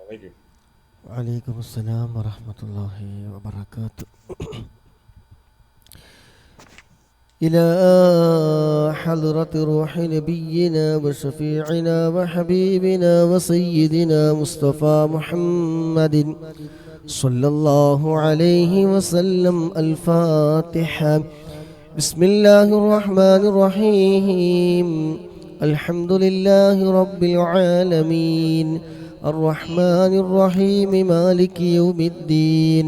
عليكم. وعليكم السلام ورحمة الله وبركاته. إلى حضرة روح نبينا وشفيعنا وحبيبنا وسيدنا مصطفى محمد صلى الله عليه وسلم. الفاتحة. بسم الله الرحمن الرحيم. الحمد لله رب العالمين الرحمن الرحيم مالك يوم الدين.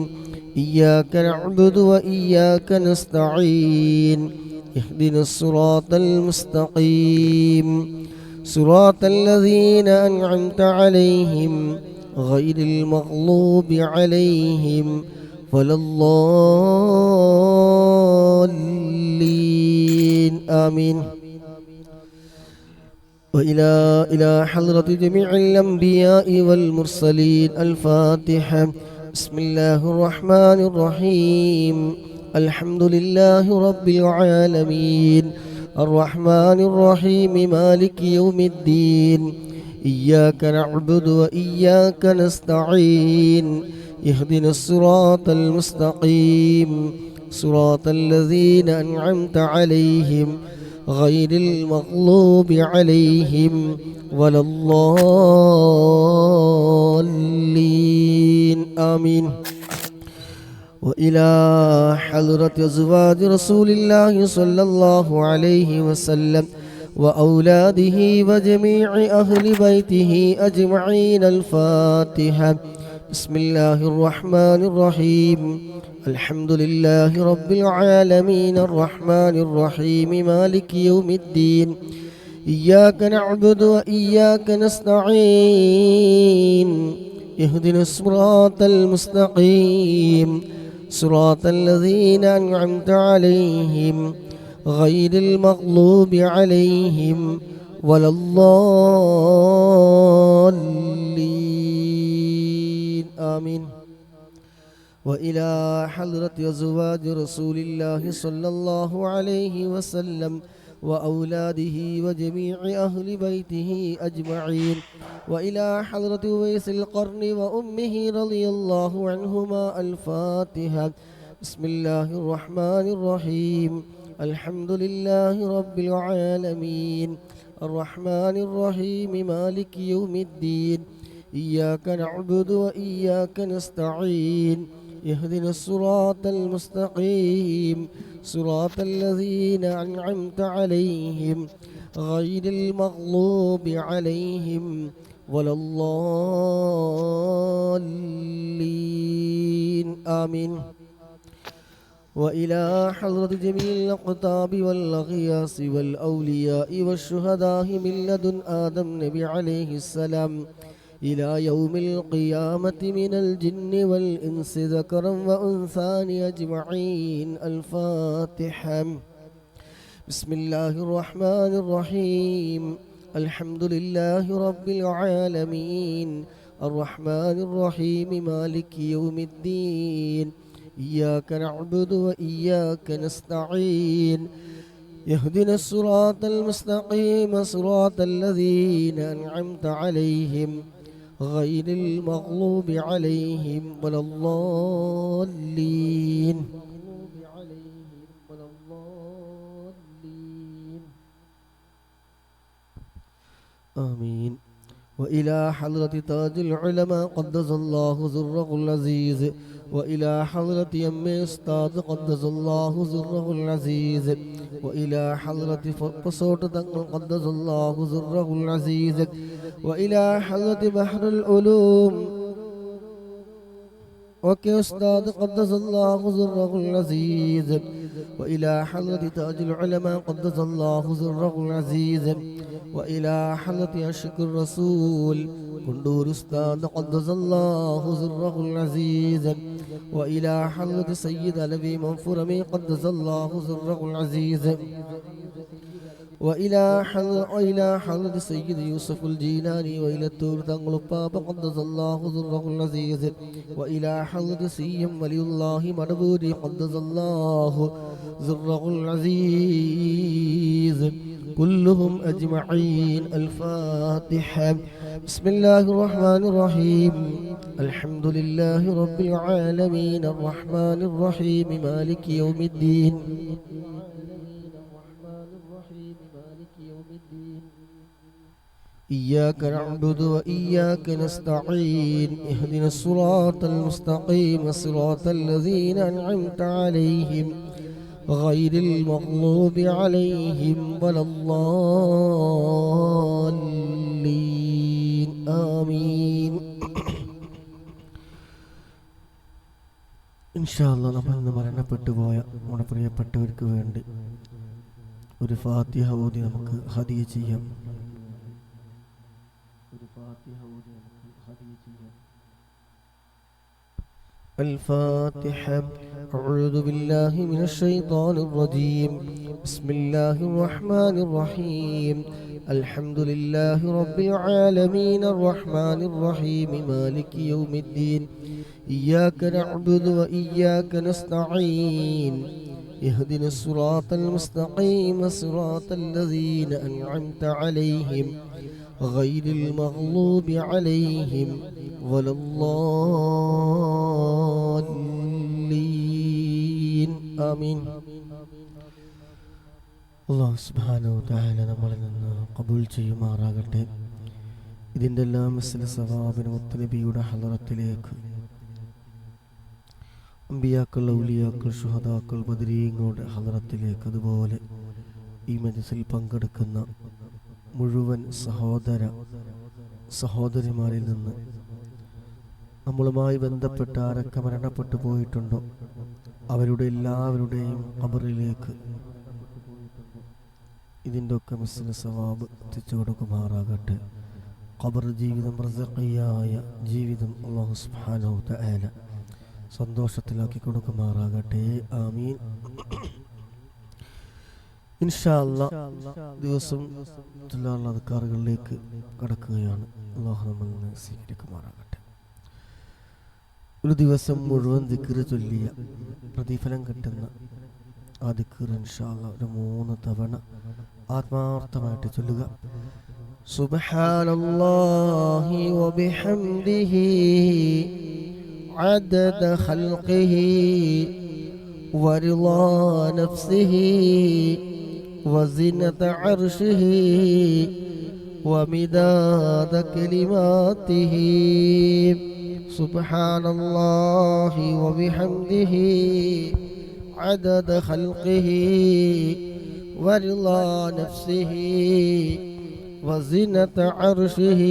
إياك نعبد وإياك نستعين. اهدنا الصراط المستقيم صراط الذين أنعمت عليهم غير المغلوب عليهم ولا الضالين. آمين. وإلى حضرة جميع الأنبياء والمرسلين. الفاتحة. بسم الله الرحمن الرحيم. الحمد لله رب العالمين الرحمن الرحيم مالك يوم الدين. إياك نعبد وإياك نستعين. اهدنا الصراط المستقيم صراط الذين أنعمت عليهم غير المغلوب عليهم ولا الضالين. آمين. وإلى حضرة أزواج رسول الله صلى الله عليه وسلم وأولاده وجميع أهل بيته أجمعين. الفاتحة. بسم الله الرحمن الرحيم. الحمد لله رب العالمين الرحمن الرحيم مالك يوم الدين. إياك نعبد وإياك نستعين. اهدنا الصراط المستقيم صراط الذين أنعمت عليهم غير المغلوب عليهم ولا الضالين. آمين. وإلى حضرة أزواج رسول الله صلى الله عليه وسلم وأولاده وجميع أهل بيته أجمعين. وإلى حضرة أويس القرن وأمه رضي الله عنهما. الفاتحة. بسم الله الرحمن الرحيم. الحمد لله رب العالمين الرحمن الرحيم مالك يوم الدين. إياك نعبد وإياك نستعين. اهدنا الصراط المستقيم صراط الذين أنعمت عليهم غير المغلوب عليهم ولا الضالين. آمين. وإلى حضرة جميع الأقطاب والأغياس والأولياء والشهداء من لدن آدم نبي عليه السلام إلى يوم القيامة من الجن والإنس ذكرا وأنثى أجمعين. الفاتحة. بسم الله الرحمن الرحيم. الحمد لله رب العالمين الرحمن الرحيم مالك يوم الدين. إياك نعبد وإياك نستعين. اهدنا الصراط المستقيم صراط الذين أنعمت عليهم غير المغلوب عليهم ولا الضالين. آمين. وإلى حضرة تاج العلماء قدس الله سره العزيز وإلى حضرة يم أستاذ قدس الله سره العزيز وإلى حضرة فصوت تنقل قدس الله سره العزيز وإلى حضرة بحر العلوم أستاذ قدس الله سره العزيز وإلى حضرة تاج العلماء قدس الله سره العزيز وإلى حضرة أشك الرسول كندور أستاذ قدس الله سره العزيز وإلى حضرة سيد علوي منفرمي قدس الله سره العزيز وإلى حضرة سيد يوسف الجيلاني وإلى التور تنقل بابا قدس الله سره العزيز وإلى حضرة سيم ولي الله مدبوري قدس الله سره العزيز كلهم أجمعين. الفاتحة. بسم الله الرحمن الرحيم. الحمد لله رب العالمين الرحمن الرحيم مالك يوم الدين. إياك نعبد وإياك نستعين. اهدنا الصراط المستقيم صراط الذين أنعمت عليهم غير المغضوب عليهم ولا الضالين. آمين. ഇൻഷാല്ലാ നമ്മൾ ഇന്ന് മരണപ്പെട്ടു പോയ നമ്മുടെ പ്രിയപ്പെട്ടവർക്ക് വേണ്ടി ഒരു ഫാത്തിഹ ഓതി നമുക്ക് ഹദിയ ചെയ്യാം. الفاتحة. أعوذ بالله من الشيطان الرجيم. بسم الله الرحمن الرحيم. الحمد لله رب العالمين الرحمن الرحيم مالك يوم الدين. إياك نعبد وإياك نستعين. اهدنا الصراط المستقيم صراط الذين أنعمت عليهم غير المغضوب عليهم ولا الضالين. آمين. അല്ലാഹു സുബ്ഹാനഹു വ തആല നമ്മളിൽ നിന്ന് ഖബൂൽ ചെയ്യുമാറാകട്ടെ. ഇതിൻ്റെ എല്ലാം മിസ്ല സവാബിന് മുത്തനബിയുടെ ഹളറത്തിലേക്ക് അമ്പിയാക്കൾ, ഔലിയാക്കൾ, ശുഹദാക്കൾ, ബദരീങ്ങളുടെ ഹളറത്തിലേക്ക്, അതുപോലെ ഈ മജ്‌ലിസിൽ പങ്കെടുക്കുന്ന മുഴുവൻ സഹോദരിമാരിൽ നിന്ന് നമ്മളുമായി ബന്ധപ്പെട്ട് ആരൊക്കെ മരണപ്പെട്ടു പോയിട്ടുണ്ടോ അവരുടെ എല്ലാവരുടെയും ഖബറിലേക്ക് ഇതിൻ്റെ ഒക്കെ മിസ്ല സവാബ് എത്തിച്ചു കൊടുക്കുമാറാകട്ടെ. ഖബർ ജീവിതം റസഖിയായ ജീവിതം അല്ലാഹു സുബ്ഹാനഹു വ തആല സന്തോഷത്തിലാക്കി കൊടുക്കുമാറാകട്ടെ. ആമീൻ. ഇൻഷാ അല്ലാഹ് ദിവസം അദ്കാറുകളിലേക്ക് കടക്കുകയാണ്. അല്ലാഹു നമ്മെ സ്വീകരിക്കുമാറാകട്ടെ. ഒരു ദിവസം മുഴുവൻ ദിക്ർ ചൊല്ലിയ പ്രതിഫലം കിട്ടുന്ന ആ ദിക്ർ ഇൻഷാ അല്ലാഹ് ഒരു 3 തവണ ആത്മാർത്ഥമായിട്ട് ചൊല്ലുക. സുബ്ഹാനല്ലാഹി വബിഹംദിഹി അദദ ഖൽഖിഹി വറിളാ നഫ്സിഹി وزنة عرشه ومداد كلماته. سبحان الله وبحمده عدد خلقه ورضا نفسه وزنة عرشه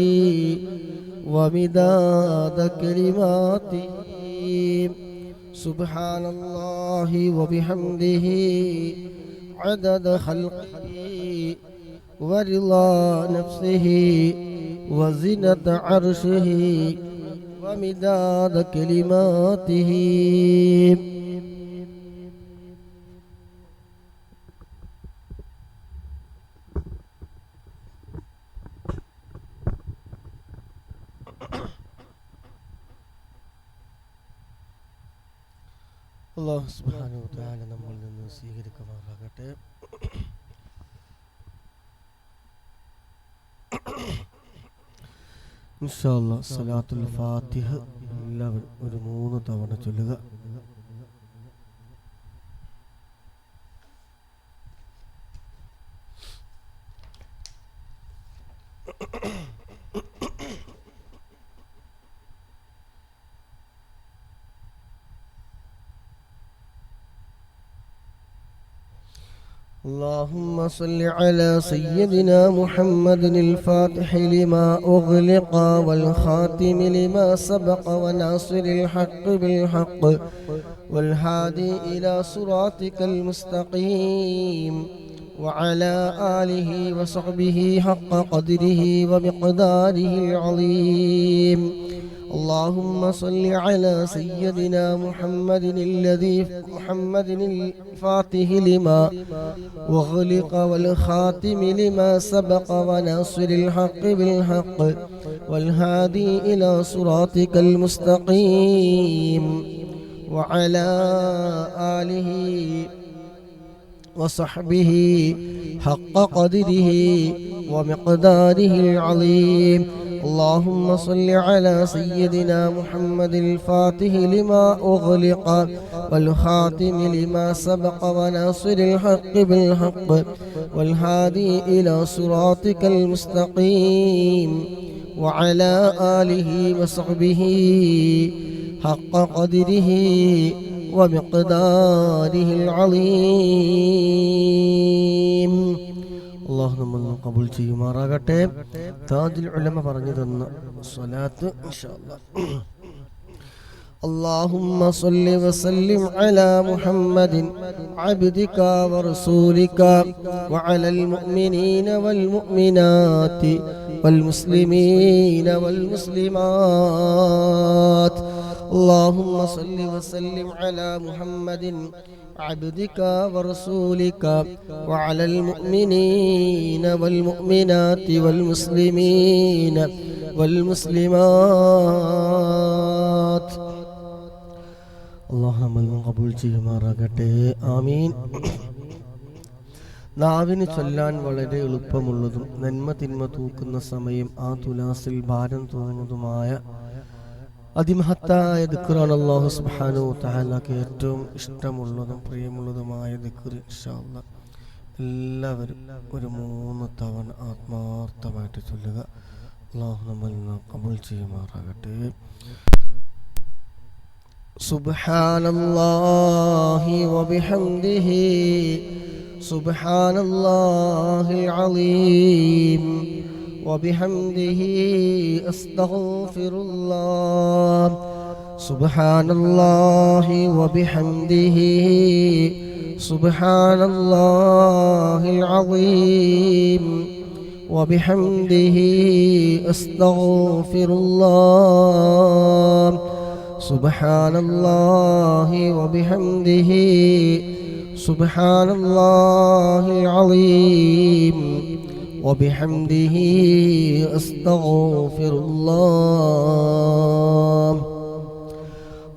ومداد كلماته. سبحان الله وبحمده عدد خلقه ورضا نفسه وزنة عرشه ومداد كلماته. അല്ലാഹു സുബ്ഹാനഹു വ തആല നമ്മളിൽ നിന്ന് സ്വീകരിക്കുമാറാകട്ടെ. ഇൻഷാ അല്ലാഹ് സലാത്തുൽ ഫാത്തിഹ എല്ലാവരും ഒരു 3 തവണ ചൊല്ലുക. اللهم صل على سيدنا محمد الفاتح لما أغلق والخاتم لما سبق وناصر الحق بالحق والهادي إلى صراطك المستقيم وعلى آله وصحبه حق قدره ومقداره العظيم. اللهم صل على سيدنا محمد الفاتح لما وغلق والخاتم لما سبق وناصر الحق بالحق والهادي إلى صراطك المستقيم وعلى آله وصحبه حق قدره ومقداره العظيم. اللهم صل على سيدنا محمد الفاتح لما أغلق والخاتم لما سبق وناصر الحق بالحق والهادي إلى صراطك المستقيم وعلى آله وصحبه حق قدره ومقداره العظيم. അള്ളാഹു നമ്മൾ കബൂൽ ചെയ്യുമാറാകട്ടെ. താജുൽ ഉലമ പറഞ്ഞു തന്ന സ്വലാത്ത് ഇൻഷാ അല്ലാഹ്. اللهم صل وسلم على محمد عبدك ورسولك وعلى المؤمنين والمؤمنات والمسلمين والمسلمات. اللهم صل وسلم على محمد عبدك ورسولك وعلى المؤمنين والمؤمنات والمسلمين والمسلمات. അല്ലാഹു നമ്മെ കബൂൽ ചെയ്യുമാറാകട്ടെ. ആമീൻ. നാവിന് ചൊല്ലാൻ വളരെ എളുപ്പമുള്ളതും നന്മ തിന്മ തൂക്കുന്ന സമയം ആ തുലാസിൽ ഭാരം തോന്നുന്നതുമായ അതിമഹത്തായ ദിക്റാണ് അല്ലാഹു സുബ്ഹാനഹു വ തആലക്ക് ഏറ്റവും ഇഷ്ടമുള്ളതും പ്രിയമുള്ളതുമായ ദിക്ർ. ഇൻഷാ അല്ലാഹ് എല്ലാവരും ഒരു 3 തവണ ആത്മാർത്ഥമായിട്ട് ചൊല്ലുക. അല്ലാഹു നമ്മെ കബൂൽ ചെയ്യുമാറാകട്ടെ. സുബ്ഹാനല്ലാഹി വബിഹംദിഹി സുബ്ഹാനല്ലാഹിൽ അലീം വബിഹംദിഹി അസ്തഗ്ഫിറുല്ലാഹ്. സുബ്ഹാനല്ലാഹി വബിഹംദിഹി സുബ്ഹാനല്ലാഹിൽ അലീം വബിഹംദിഹി അസ്തഗ്ഫിറുല്ലാഹ്. സുബ്ഹാനല്ലാഹി വബിഹംദിഹി സുബ്ഹാനല്ലാഹിൽ അലീം വബിഹംദിഹി അസ്തഗ്ഫിറുല്ലാഹ്.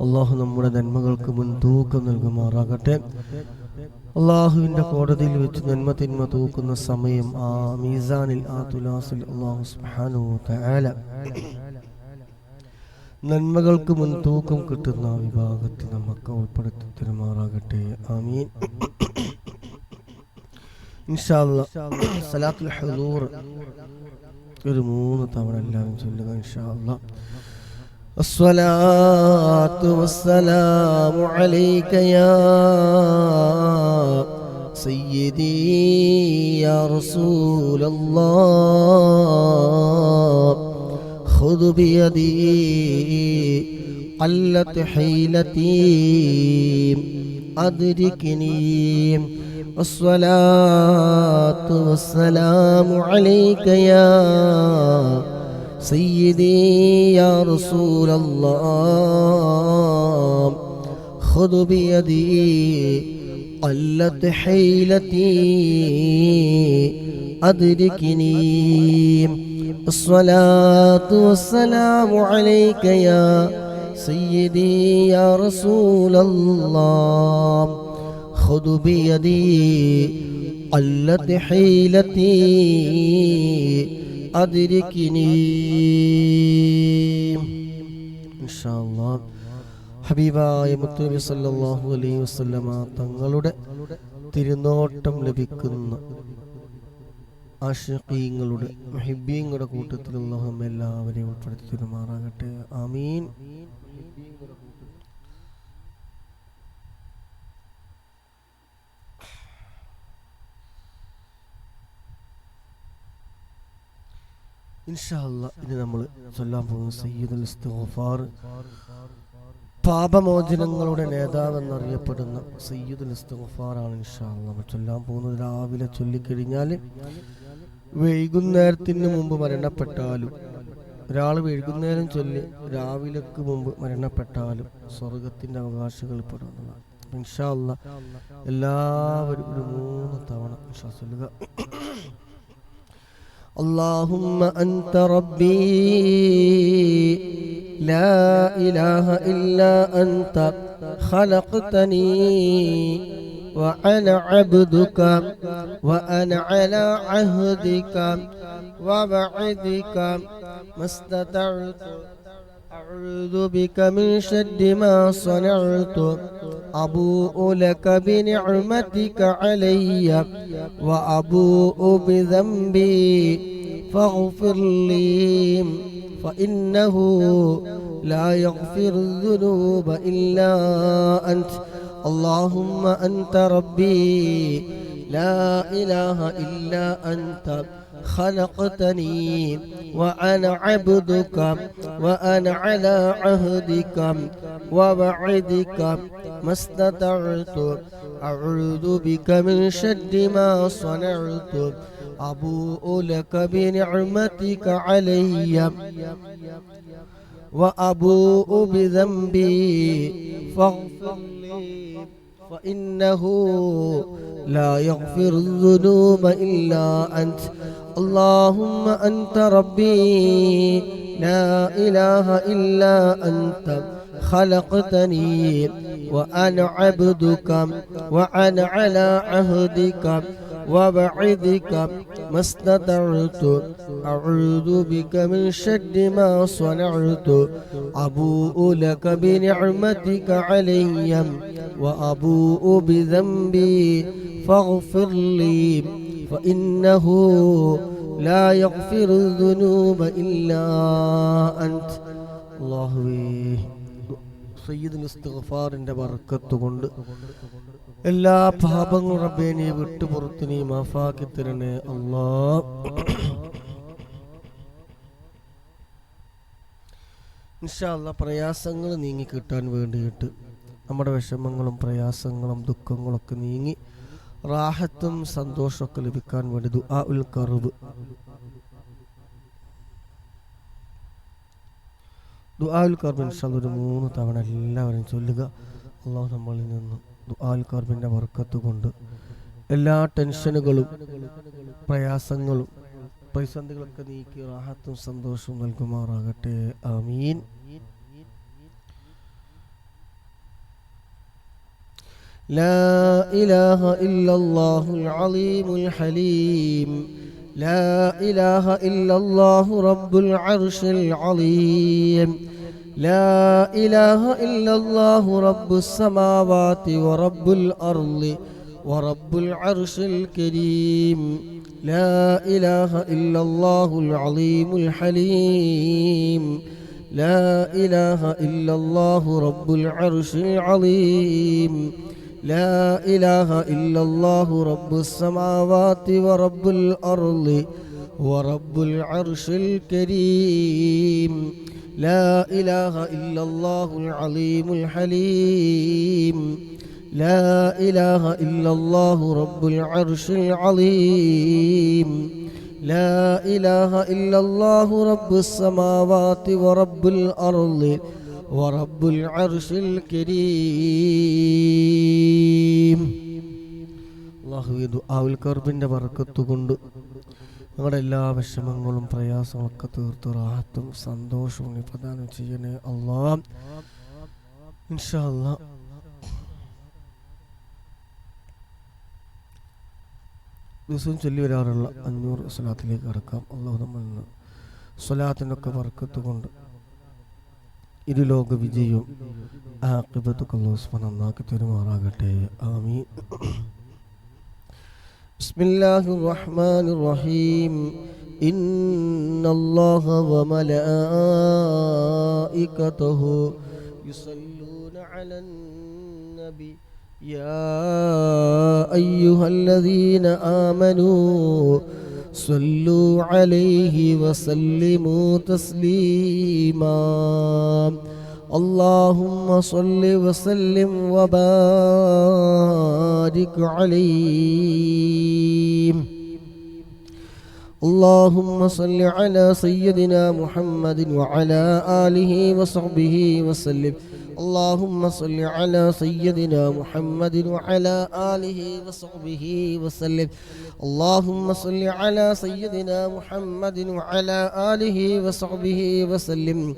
അല്ലാഹു നമ്മുടെ നന്മകൾക്ക് മുൻതൂക്കം നൽകുമാറാകട്ടെ. അള്ളാഹുവിൻ്റെ കോടതിയിൽ വെച്ച് നന്മ തിന്മ തൂക്കുന്ന സമയം ആ മീസാനിൽ ആ തുലാസിൽ അല്ലാഹു സുബ്ഹാനഹു വ തആല നന്മകൾക്ക് മുൻതൂക്കം കിട്ടുന്ന വിഭാഗത്തിൽ നമുക്ക് ഉൾപ്പെടുത്തി തരുമാറാകട്ടെ. ആമീൻ. ഇൻഷാ അല്ലാഹ് സലാത്തുൽ ഹുദൂർ ഒരു 3 തവണ എല്ലാവരും ചൊല്ലുക. ഇൻഷാ അല്ലാഹ്. الصلاة والسلام عليك يا سيدي يا رسول الله خذ بيدي قلت حيلتي أدركني. الصلاة والسلام عليك يا سيدي يا رسول الله خذ بيدي قلت حيلتي أدركني. الصلاة والسلام عليك يا سيدي يا رسول الله خذ بيدي قلت حيلتي أدركني. ഇൻഷാ അല്ലാഹ് ഹബീബായ മുത്തുനബി സല്ലല്ലാഹു അലൈഹി വസല്ലമ തങ്ങളുടെ തിരുനോട്ടം ലഭിക്കുന്ന ആശിഖീങ്ങളുടെ മുഹിബ്ബീങ്ങളുടെ കൂട്ടത്തിൽ അല്ലാഹു നമ്മെ എല്ലാവരെയും ഉൾപ്പെടുത്തി തരുമാറാകട്ടെ. ആമീൻ. ഇൻഷാ അല്ലാഹ് ഇനി നമ്മൾ ചൊല്ലാൻ പോകുന്ന സയ്യിദുൽ ഇസ്തിഗ്ഫാർ, പാപമോചനങ്ങളുടെ നേതാവെന്നറിയപ്പെടുന്ന സയ്യിദുൽ ഇസ്തിഗ്ഫാറാണ് ഇൻഷാ അല്ലാഹ് നമ്മൾ ചൊല്ലാൻ പോകുന്നത്. രാവിലെ ചൊല്ലിക്കഴിഞ്ഞാൽ വൈകുന്നേരത്തിന് മുമ്പ് മരണപ്പെട്ടാലും, ഒരാൾ വൈകുന്നേരം ചൊല്ലി രാവിലേക്ക് മുമ്പ് മരണപ്പെട്ടാലും സ്വർഗത്തിൻ്റെ അവകാശികൾ പെടുന്നതാണ്. ഇൻഷാ അല്ലാഹ് എല്ലാവരും ഒരു 3 തവണ ഇൻഷാ ചൊല്ലുക. اللهم أنت ربي لا إله إلا أنت خلقتني وأنا عبدك وأنا على عهدك ووعدك ما استطعت أعوذ بك من شر ما صنعت أبوء لك بنعمتك علي وأبوء بذنبي فاغفر لي فإنه لا يغفر الذنوب إلا أنت اللهم أنت ربي لا إله إلا أنت خلقتني وأنا عبدك وأنا على عهدك ووعدك ما استطعت أعوذ بك من شر ما صنعت أبوء لك بنعمتك علي وأبوء بذنبي فاغفر لي فإنه لا يغفر الذنوب إلا أنت اللهم أنت ربي لا إله إلا أنت خلقتني وأنا عبدك وأنا على عهدك ووعدك ما استطعت أعوذ بك من شر ما صنعت أبوء لك بنعمتك علي وأبوء بذنبي فاغفر لي فإنه لا يغفر الذنوب إلا أنت الله സയ്യിദുൽ ഇസ്തിഗ്ഫാറിന്റെ ബർക്കത്ത് കൊണ്ട് എല്ലാ പാപങ്ങളും റബ്ബേ നീ വിട്ടുപുറത്ത് നീ മാഫാക്കി തരണേ അല്ലാഹ്. ഇൻഷാ അല്ലാഹ് പ്രയാസങ്ങൾ നീങ്ങി കിട്ടാൻ വേണ്ടിയിട്ട് നമ്മുടെ വിഷമങ്ങളും പ്രയാസങ്ങളും ദുഃഖങ്ങളൊക്കെ നീങ്ങി റാഹത്തും സന്തോഷമൊക്കെ ലഭിക്കാൻ വേണ്ടി ദുആഉൽ കർബ് ദുആഉൽ കർബ് ഇൻഷാ അല്ലാഹ് ഒരു 3 തവണ എല്ലാവരും ചൊല്ലുക. അല്ലാഹു നമ്മളിൽ നിന്ന് ദുആഉൽ കർബിന്റെ ബർക്കത്ത് കൊണ്ട് എല്ലാ ടെൻഷനുകളും പ്രയാസങ്ങളും പ്രതിസന്ധികളൊക്കെ നീക്കി റാഹത്തും സന്തോഷവും നൽകുമാറാകട്ടെ. ആമീൻ. لا إله إلا الله العظيم الحليم لا إله إلا الله رب العرش العظيم لا إله إلا الله رب السماوات ورب الأرض ورب العرش الكريم لا إله إلا الله العظيم الحليم لا إله إلا الله رب العرش العظيم لا إله إلا الله رب السماوات ورب الأرض ورب العرش الكريم لا إله إلا الله العظيم الحليم لا إله إلا الله رب العرش العظيم لا إله إلا الله رب السماوات ورب الأرض ورب العرش الكريم. അല്ലാഹുവേ ദുആഉൽ കർബിന്റെ ബർക്കത്ത് കൊണ്ട് ഞങ്ങളുടെ എല്ലാ വിഷമങ്ങളും പ്രയാസങ്ങളൊക്കെ തീർത്ത് റാഹത്തും സന്തോഷവും നീ പ്രദാനം ചെയ്യണേ അല്ലാഹ്. ഇൻഷാ അല്ലാഹ് ദിവസവും ചൊല്ലി വരാറുള്ള 500 സ്വലാത്തിലേക്ക് കടക്കാം. അല്ലാഹു നമ്മളിൽ നിന്ന് സ്വലാത്തിനൊക്കെ ബർക്കത്ത് കൊണ്ട് ഇരുലോക വിജയവും ആഖിബത്തും അല്ലാഹു സുബ്ഹാനഹു നന്നാക്കി തരുമാറാകട്ടെ. ആമീൻ. ബിസ്മില്ലാഹിർ റഹ്മാനിർ റഹീം. ഇന്നല്ലാഹ വമലായികതഹു യുസല്ലൂന അലൻ നബി യാ അയ്യുഹല്ലദീന ആമനൂ صلوا عليه وسلموا تسليما اللهم صل وسلم وبارك عليه اللهم صل على سيدنا محمد وعلى آله وصحبه وسلم. اللهم صل على سيدنا محمد وعلى آله وصحبه وسلم. اللهم صل على سيدنا محمد وعلى آله وصحبه وسلم.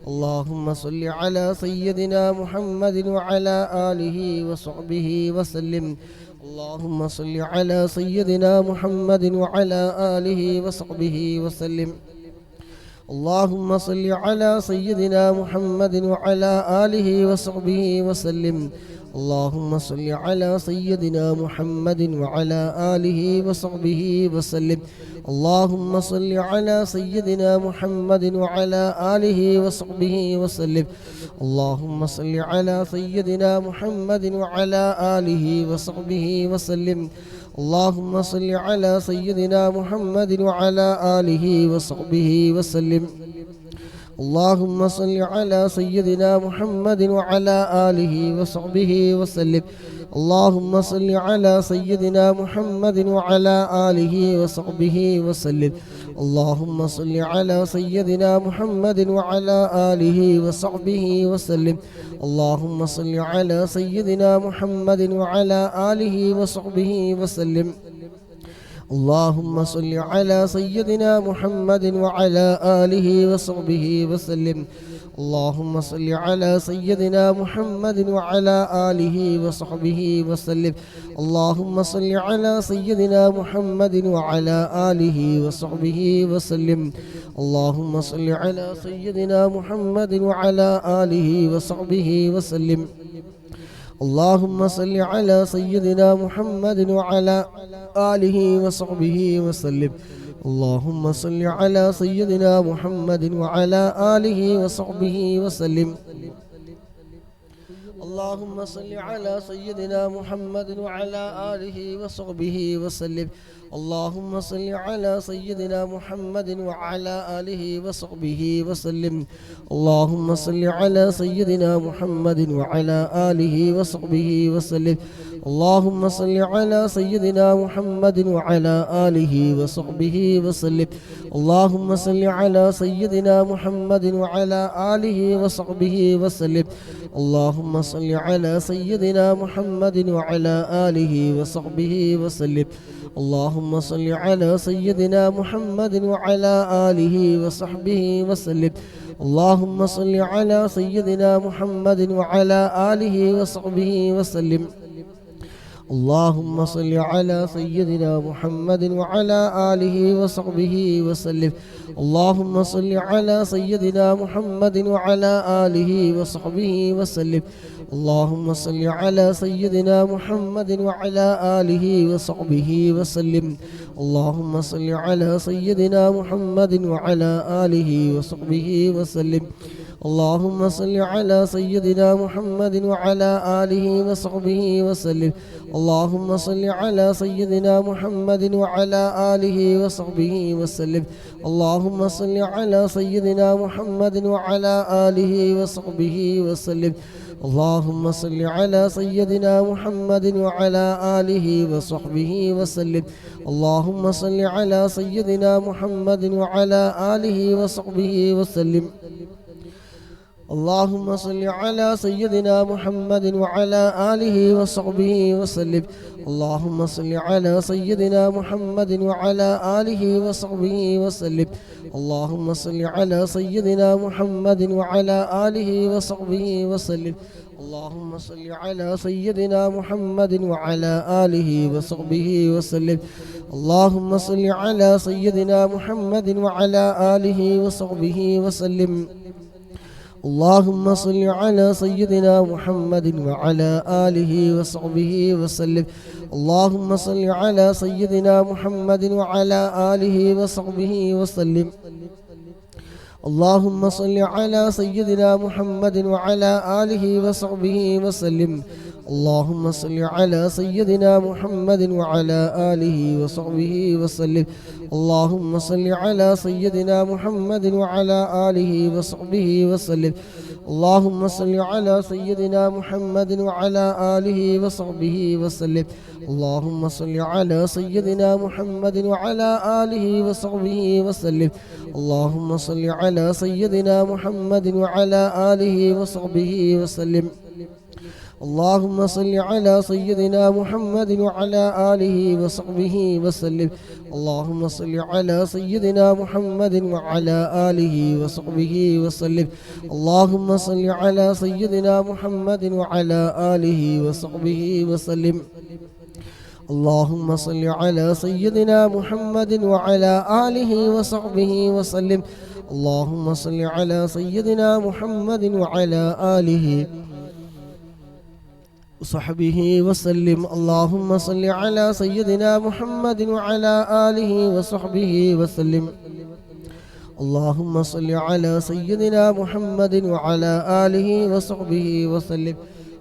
اللهم صل على سيدنا محمد وعلى آله وصحبه وسلم. اللهم صل على سيدنا محمد وعلى آله وصحبه وسلم. اللهم صل على سيدنا محمد وعلى آله وصحبه وسلم. اللهم صل على سيدنا محمد وعلى آله وصحبه وسلم. اللهم صل على سيدنا محمد وعلى آله وصحبه وسلم. اللهم صل على سيدنا محمد وعلى آله وصحبه وسلم. اللهم صل على سيدنا محمد وعلى آله وصحبه وسلم. اللهم صل على سيدنا محمد وعلى آله وصحبه وسلم. اللهم صل على سيدنا محمد وعلى آله وصحبه وسلم. اللهم صل على سيدنا محمد وعلى آله وصحبه وسلم. اللهم صل على سيدنا محمد وعلى آله وصحبه وسلم. اللهم صل على سيدنا محمد وعلى آله وصحبه وسلم. اللهم صل على سيدنا محمد وعلى آله وصحبه وسلم. اللهم صل على سيدنا محمد وعلى آله وصحبه وسلم. اللهم صل على سيدنا محمد وعلى آله وصحبه وسلم. اللهم صل على سيدنا محمد وعلى آله وصحبه وسلم. اللهم صل على سيدنا محمد وعلى آله وصحبه وسلم. اللهم صل على سيدنا محمد وعلى آله وصحبه وسلم. اللهم صل على سيدنا محمد وعلى آله وصحبه وسلم. اللهم صل على سيدنا محمد وعلى آله وصحبه وسلم. اللهم صل على سيدنا محمد وعلى آله وصحبه وسلم. اللهم صل على سيدنا محمد وعلى آله وصحبه وسلم. اللهم صل على سيدنا محمد وعلى آله وصحبه وسلم. اللهم صل على سيدنا محمد وعلى آله وصحبه وسلم. اللهم صل على سيدنا محمد وعلى آله وصحبه وسلم. اللهم صل على سيدنا محمد وعلى آله وصحبه وسلم. اللهم صل على سيدنا محمد وعلى آله وصحبه وسلم. اللهم صل على سيدنا محمد وعلى آله وصحبه وسلم. اللهم صل على سيدنا محمد وعلى آله وصحبه وسلم. اللهم صل على سيدنا محمد وعلى آله وصحبه وسلم. اللهم صل على سيدنا محمد وعلى آله وصحبه وسلم. اللهم صل على سيدنا محمد وعلى آله وصحبه وسلم. اللهم صل على سيدنا محمد وعلى آله وصحبه وسلم. اللهم صل على سيدنا محمد وعلى آله وصحبه وسلم. اللهم صل على سيدنا محمد وعلى آله وصحبه وسلم. اللهم صل على سيدنا محمد وعلى آله وصحبه وسلم. اللهم صل على سيدنا محمد وعلى آله وصحبه وسلم. اللهم صل على سيدنا محمد وعلى آله وصحبه وسلم. اللهم صل على سيدنا محمد وعلى آله وصحبه وسلم. اللهم صل على سيدنا محمد وعلى آله وصحبه وسلم. اللهم صل على سيدنا محمد وعلى آله وصحبه وسلم. اللهم صل على سيدنا محمد وعلى آله وصحبه وسلم. اللهم صل على سيدنا محمد وعلى آله وصحبه وسلم. اللهم صل على سيدنا محمد وعلى آله وصحبه وسلم. اللهم صل على سيدنا محمد وعلى آله وصحبه وسلم. اللهم صل على سيدنا محمد وعلى آله وصحبه وسلم. اللهم صل على سيدنا محمد وعلى آله وصحبه وسلم. اللهم صل على سيدنا محمد وعلى آله وصحبه وسلم. اللهم صل على سيدنا محمد وعلى آله وصحبه وسلم. اللهم صل على سيدنا محمد وعلى آله وصحبه وسلم. اللهم صل على سيدنا محمد وعلى آله وصحبه وسلم. اللهم صل على سيدنا محمد وعلى آله وصحبه وسلم. اللهم صل على سيدنا محمد وعلى آله وصحبه وسلم. اللهم صل على سيدنا محمد وعلى آله وصحبه وسلم.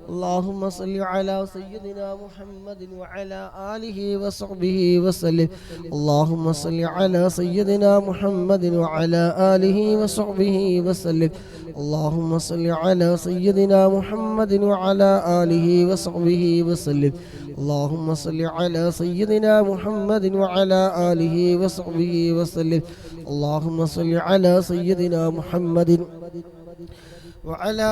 اللهم صل على سيدنا محمد وعلى آله وصحبه وسلم. اللهم صل على سيدنا محمد وعلى آله وصحبه وسلم. اللهم صل على سيدنا محمد وعلى آله وصحبه وسلم. اللهم صل على سيدنا محمد وعلى آله وصحبه وسلم. اللهم صل على سيدنا محمد وعلى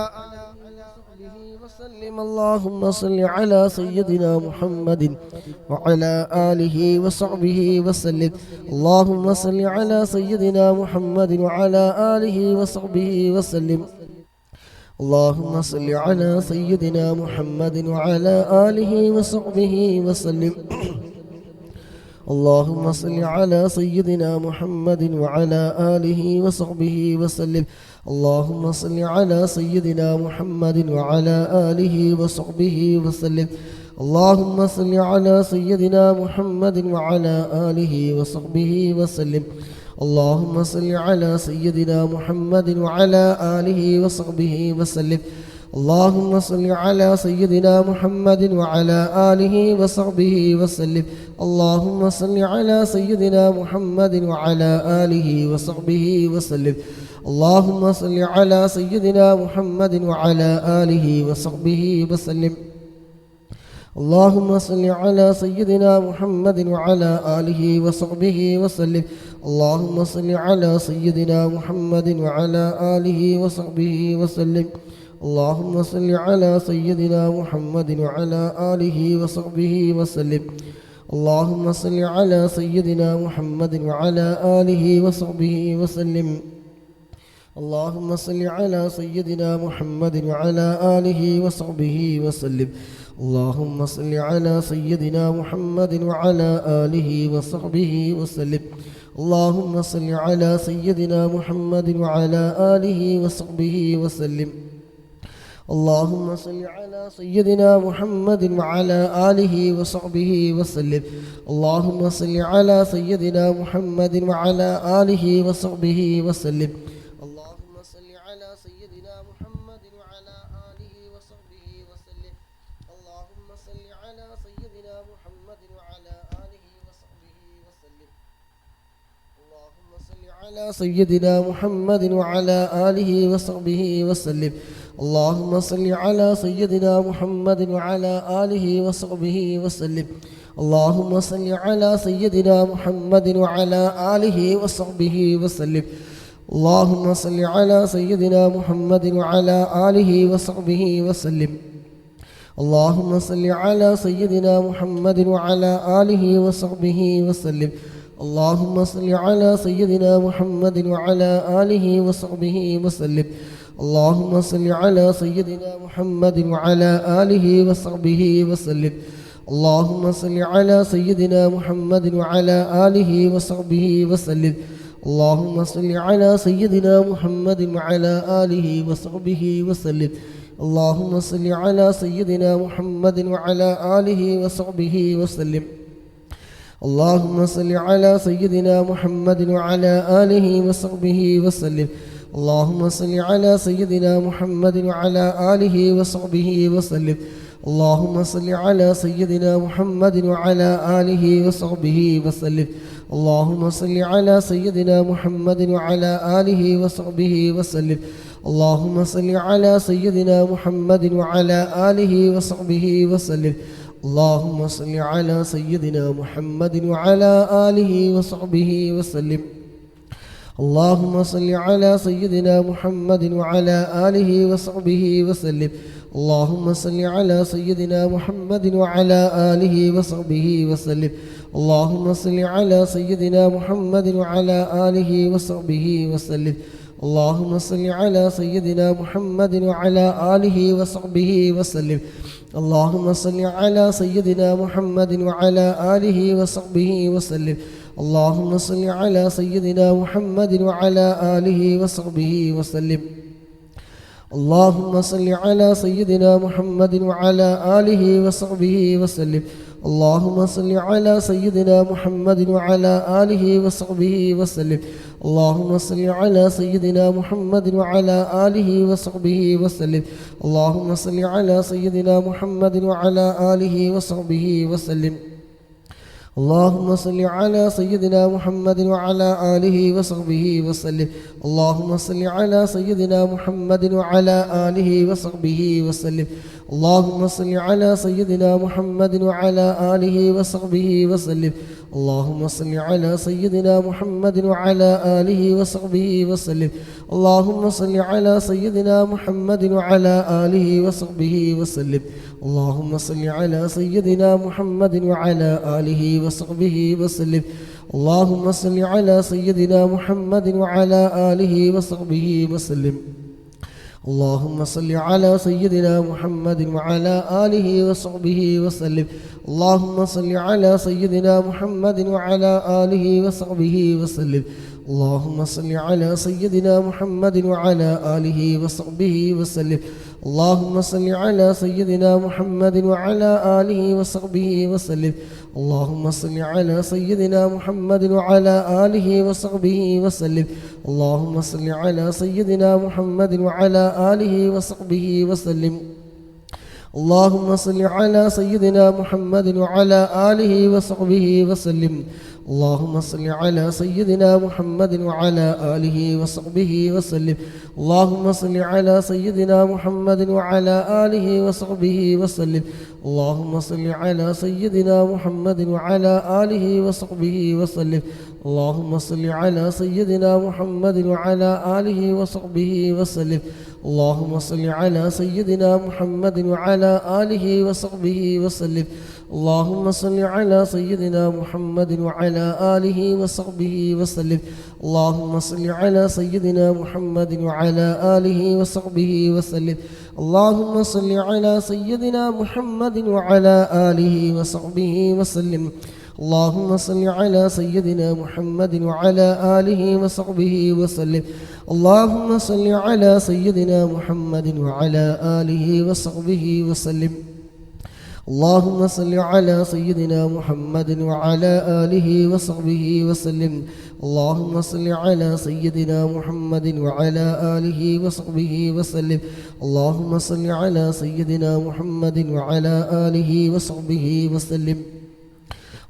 وسلم. اللهم صل على سيدنا محمد وعلى آله وصحبه وسلم. اللهم صل على سيدنا محمد وعلى آله وصحبه وسلم. اللهم صل على سيدنا محمد وعلى آله وصحبه وسلم. اللهم صل على سيدنا محمد وعلى آله وصحبه وسلم. اللهم صل على سيدنا محمد وعلى آله وصحبه وسلم. اللهم صل على سيدنا محمد وعلى آله وصحبه وسلم. اللهم صل على سيدنا محمد وعلى آله وصحبه وسلم. اللهم صل على سيدنا محمد وعلى آله وصحبه وسلم. اللهم صل على سيدنا محمد وعلى آله وصحبه وسلم. اللهم صل على سيدنا محمد وعلى آله وصحبه وسلم. اللهم صل على سيدنا محمد وعلى آله وصحبه وسلم. اللهم صل على سيدنا محمد وعلى آله وصحبه وسلم. اللهم صل على سيدنا محمد وعلى آله وصحبه وسلم. اللهم صل على سيدنا محمد وعلى آله وصحبه وسلم. اللهم صل على سيدنا محمد وعلى آله وصحبه وسلم. اللهم صل على سيدنا محمد وعلى آله وصحبه وسلم. اللهم صل على سيدنا محمد وعلى آله وصحبه وسلم. اللهم صل على سيدنا محمد وعلى آله وصحبه وسلم. اللهم صل على سيدنا محمد وعلى آله وصحبه وسلم. اللهم صل على سيدنا محمد وعلى آله وصحبه وسلم. اللهم صل على سيدنا محمد وعلى آله وصحبه وسلم. اللهم صل على سيدنا محمد وعلى آله وصحبه وسلم. اللهم صل على سيدنا محمد وعلى آله وصحبه وسلم. اللهم صل على سيدنا محمد وعلى آله وصحبه وسلم. اللهم صل على سيدنا محمد وعلى آله وصحبه وسلم. اللهم صل على سيدنا محمد وعلى آله وصحبه وسلم. اللهم صل على سيدنا محمد وعلى آله وصحبه وسلم. اللهم صل على سيدنا محمد وعلى آله وصحبه وسلم. اللهم صل على سيدنا محمد وعلى آله وصحبه وسلم. اللهم صل على سيدنا محمد وعلى آله وصحبه وسلم. اللهم صل على سيدنا محمد وعلى آله وصحبه وسلم. اللهم صل على سيدنا محمد وعلى آله وصحبه وسلم. اللهم صل على سيدنا محمد وعلى آله وصحبه وسلم. اللهم صل على سيدنا محمد وعلى آله وصحبه وسلم اللهم صل على سيدنا محمد وعلى آله وصحبه وسلم اللهم صل على سيدنا محمد وعلى آله وصحبه وسلم اللهم صل على سيدنا محمد وعلى آله وصحبه وسلم اللهم صل على سيدنا محمد وعلى آله وصحبه وسلم اللهم صل على سيدنا محمد وعلى آله وصحبه وسلم اللهم صل على سيدنا محمد وعلى آله وصحبه وسلم اللهم صل على سيدنا محمد وعلى آله وصحبه وسلم اللهم صل على سيدنا محمد وعلى آله وصحبه وسلم اللهم صل على سيدنا محمد وعلى آله وصحبه وسلم اللهم صل على سيدنا محمد وعلى آله وصحبه وسلم اللهم صل على سيدنا محمد وعلى آله وصحبه وسلم اللهم صل على سيدنا محمد وعلى آله وصحبه وسلم اللهم صل على سيدنا محمد وعلى آله وصحبه وسلم اللهم صل على سيدنا محمد وعلى آله وصحبه وسلم اللهم صل على سيدنا محمد وعلى آله وصحبه وسلم اللهم صل على سيدنا محمد وعلى آله وصحبه وسلم اللهم صل على سيدنا محمد وعلى آله وصحبه وسلم اللهم صل على سيدنا محمد وعلى آله وصحبه وسلم اللهم صل على سيدنا محمد وعلى آله وصحبه وسلم اللهم صل على سيدنا محمد وعلى آله وصحبه وسلم اللهم صل على سيدنا محمد وعلى آله وصحبه وسلم اللهم صل على سيدنا محمد وعلى آله وصحبه وسلم اللهم صل على سيدنا محمد وعلى آله وصحبه وسلم اللهم صل على سيدنا محمد وعلى آله وصحبه وسلم اللهم صل على سيدنا محمد وعلى آله وصحبه وسلم اللهم صل على سيدنا محمد وعلى آله وصحبه وسلم اللهم صل على سيدنا محمد وعلى آله وصحبه وسلم اللهم صل على سيدنا محمد وعلى آله وصحبه وسلم اللهم صل على سيدنا محمد وعلى آله وصحبه وسلم اللهم صل على سيدنا محمد وعلى آله وصحبه وسلم اللهم صل على سيدنا محمد وعلى آله وصحبه وسلم اللهم صل على سيدنا محمد وعلى آله وصحبه وسلم اللهم صل على سيدنا محمد وعلى آله وصحبه وسلم اللهم صل على سيدنا محمد وعلى آله وصحبه وسلم اللهم صل على سيدنا محمد وعلى آله وصحبه وسلم اللهم صل على سيدنا محمد وعلى آله وصحبه وسلم اللهم صل على سيدنا محمد وعلى آله وصحبه وسلم اللهم صل على سيدنا محمد وعلى آله وصحبه وسلم اللهم صل على سيدنا محمد وعلى آله وصحبه وسلم اللهم صل على سيدنا محمد وعلى آله وصحبه وسلم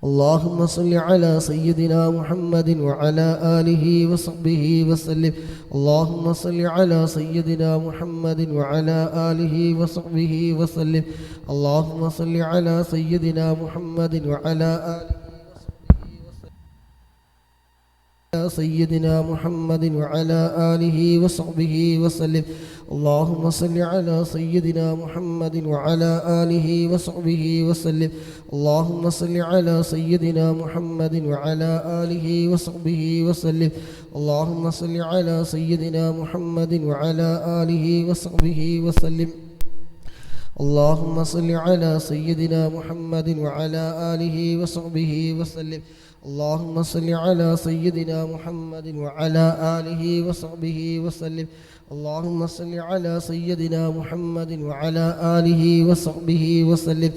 اللهم صل على سيدنا محمد وعلى آله وصحبه وسلم اللهم صل على سيدنا محمد وعلى آله وصحبه وسلم اللهم صل على سيدنا محمد وعلى آله سيدنا محمد وعلى آله وصحبه وسلم اللهم صل على سيدنا محمد وعلى آله وصحبه وسلم اللهم صل على سيدنا محمد وعلى آله وصحبه وسلم اللهم صل على سيدنا محمد وعلى آله وصحبه وسلم اللهم صل على سيدنا محمد وعلى آله وصحبه وسلم اللهم صل على سيدنا محمد وعلى آله وصحبه وسلم اللهم صل على سيدنا محمد وعلى آله وصحبه وسلم.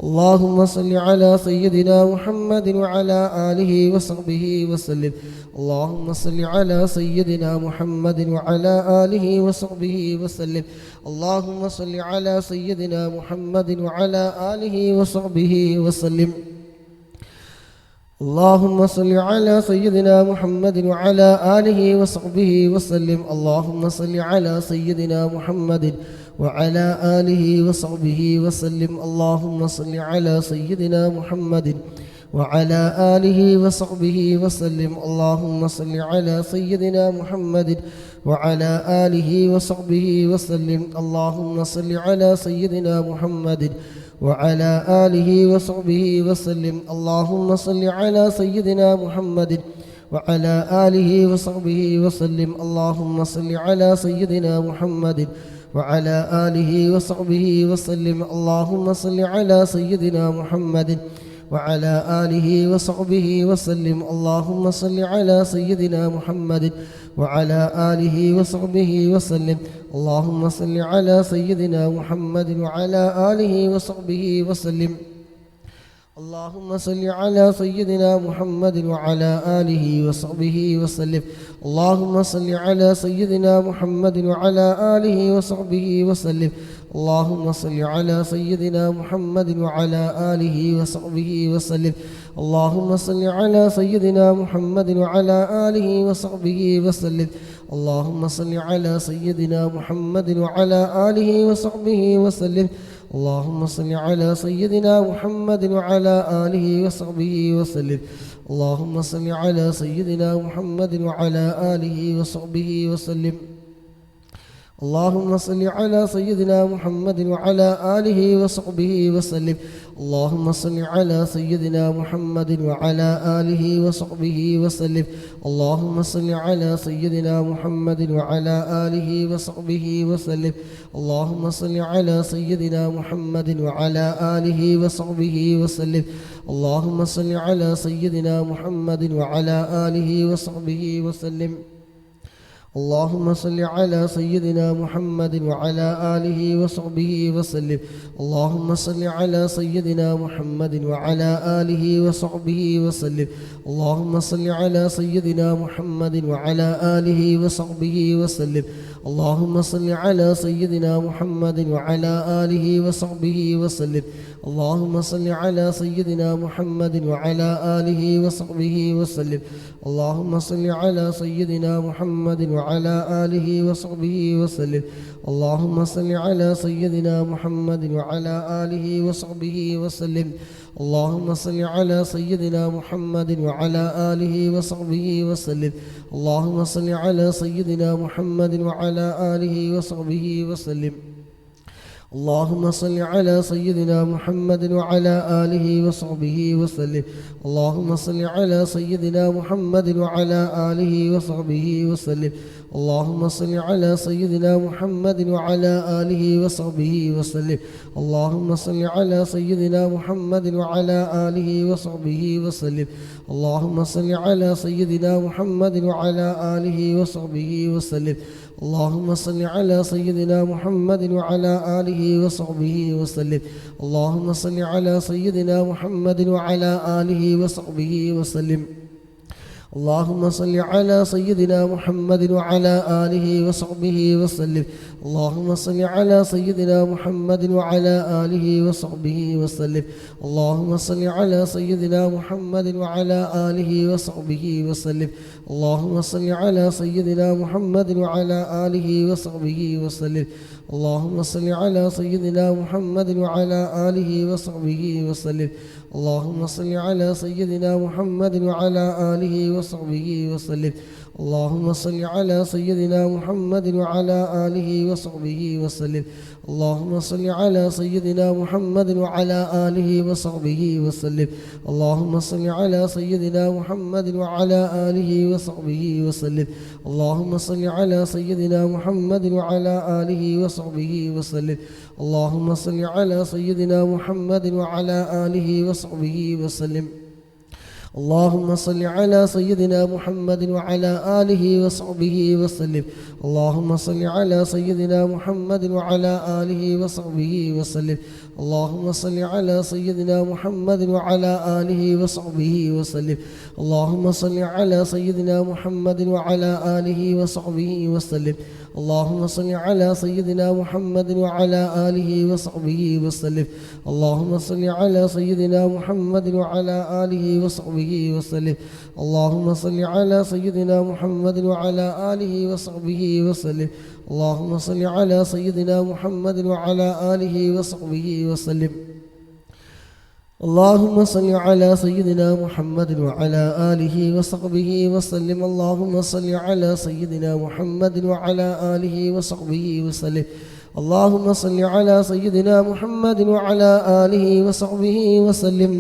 اللهم صل على سيدنا محمد وعلى آله وصحبه وسلم. اللهم صل على سيدنا محمد وعلى آله وصحبه وسلم. اللهم صل على سيدنا محمد وعلى آله وصحبه وسلم. اللهم صل على سيدنا محمد وعلى آله وصحبه وسلم. اللهم صل على سيدنا محمد وعلى آله وصحبه وسلم. اللهم صل على سيدنا محمد وعلى آله وصحبه وسلم. اللهم صل على سيدنا محمد وعلى آله وصحبه وسلم. اللهم صل على سيدنا محمد وعلى آله وصحبه وسلم. اللهم صل على سيدنا محمد وعلى آله وصحبه وسلم. اللهم صل على سيدنا محمد وعلى آله وصحبه وسلم. اللهم صل على سيدنا محمد وعلى آله وصحبه وسلم. اللهم صل على سيدنا محمد وعلى آله وصحبه وسلم. اللهم صل على سيدنا محمد وعلى آله وصحبه وسلم. اللهم صل على سيدنا محمد وعلى آله وصحبه وسلم. اللهم صل على سيدنا محمد وعلى آله وصحبه وسلم. اللهم صل على سيدنا محمد وعلى آله وصحبه وسلم. اللهم صل على سيدنا محمد وعلى آله وصحبه وسلم. اللهم صل على سيدنا محمد وعلى آله وصحبه وسلم. اللهم صل على سيدنا محمد وعلى آله وصحبه وسلم. اللهم صل على سيدنا محمد وعلى آله وصحبه وسلم. اللهم صل على سيدنا محمد وعلى آله وصحبه وسلم. اللهم صل على سيدنا محمد وعلى آله وصحبه وسلم. اللهم صل على سيدنا محمد وعلى آله وصحبه وسلم. اللهم صل على سيدنا محمد وعلى آله وصحبه وسلم. اللهم صل على سيدنا محمد وعلى آله وصحبه وسلم. اللهم صل على سيدنا محمد وعلى آله وصحبه وسلم. اللهم صل على سيدنا محمد وعلى آله وصحبه وسلم. اللهم صل على سيدنا محمد وعلى آله وصحبه وسلم. اللهم صل على سيدنا محمد وعلى آله وصحبه وسلم. اللهم صل على سيدنا محمد وعلى آله وصحبه وسلم. اللهم صل على سيدنا محمد وعلى آله وصحبه وسلم. اللهم صل على سيدنا محمد وعلى آله وصحبه وسلم. اللهم صل على سيدنا محمد وعلى آله وصحبه وسلم. اللهم صل على سيدنا محمد وعلى آله وصحبه وسلم. اللهم صل على سيدنا محمد وعلى آله وصحبه وسلم. اللهم صل على سيدنا محمد وعلى آله وصحبه وسلم. اللهم صل على سيدنا محمد وعلى آله وصحبه وسلم. اللهم صل على سيدنا محمد وعلى آله وصحبه وسلم. اللهم صل على سيدنا محمد وعلى آله وصحبه وسلم. اللهم صل على سيدنا محمد وعلى آله وصحبه وسلم. اللهم صل على سيدنا محمد وعلى آله وصحبه وسلم. اللهم صل على سيدنا محمد وعلى آله وصحبه وسلم. اللهم صل على سيدنا محمد وعلى آله وصحبه وسلم. اللهم صل على سيدنا محمد وعلى آله وصحبه وسلم. اللهم صل على سيدنا محمد وعلى آله وصحبه وسلم. اللهم صل على سيدنا محمد وعلى آله وصحبه وسلم. اللهم صل على سيدنا محمد وعلى آله وصحبه وسلم. اللهم صل على سيدنا محمد وعلى آله وصحبه وسلم. اللهم صل على سيدنا محمد وعلى آله وصحبه وسلم. اللهم صل على سيدنا محمد وعلى آله وصحبه وسلم. اللهم صل على سيدنا محمد وعلى آله وصحبه وسلم. اللهم صل على سيدنا محمد وعلى آله وصحبه وسلم. اللهم صل على سيدنا محمد وعلى آله وصحبه وسلم اللهم صل على سيدنا محمد وعلى آله وصحبه وسلم اللهم صل على سيدنا محمد وعلى آله وصحبه وسلم اللهم صل على سيدنا محمد وعلى آله وصحبه وسلم اللهم صل على سيدنا محمد وعلى آله وصحبه وسلم اللهم صل على سيدنا محمد وعلى آله وصحبه وسلم اللهم صل على سيدنا محمد وعلى آله وصحبه وسلم اللهم صل على سيدنا محمد وعلى آله وصحبه وسلم اللهم صل على سيدنا محمد وعلى آله وصحبه وسلم اللهم صل على سيدنا محمد وعلى آله وصحبه وسلم اللهم صل على سيدنا محمد وعلى آله وصحبه وسلم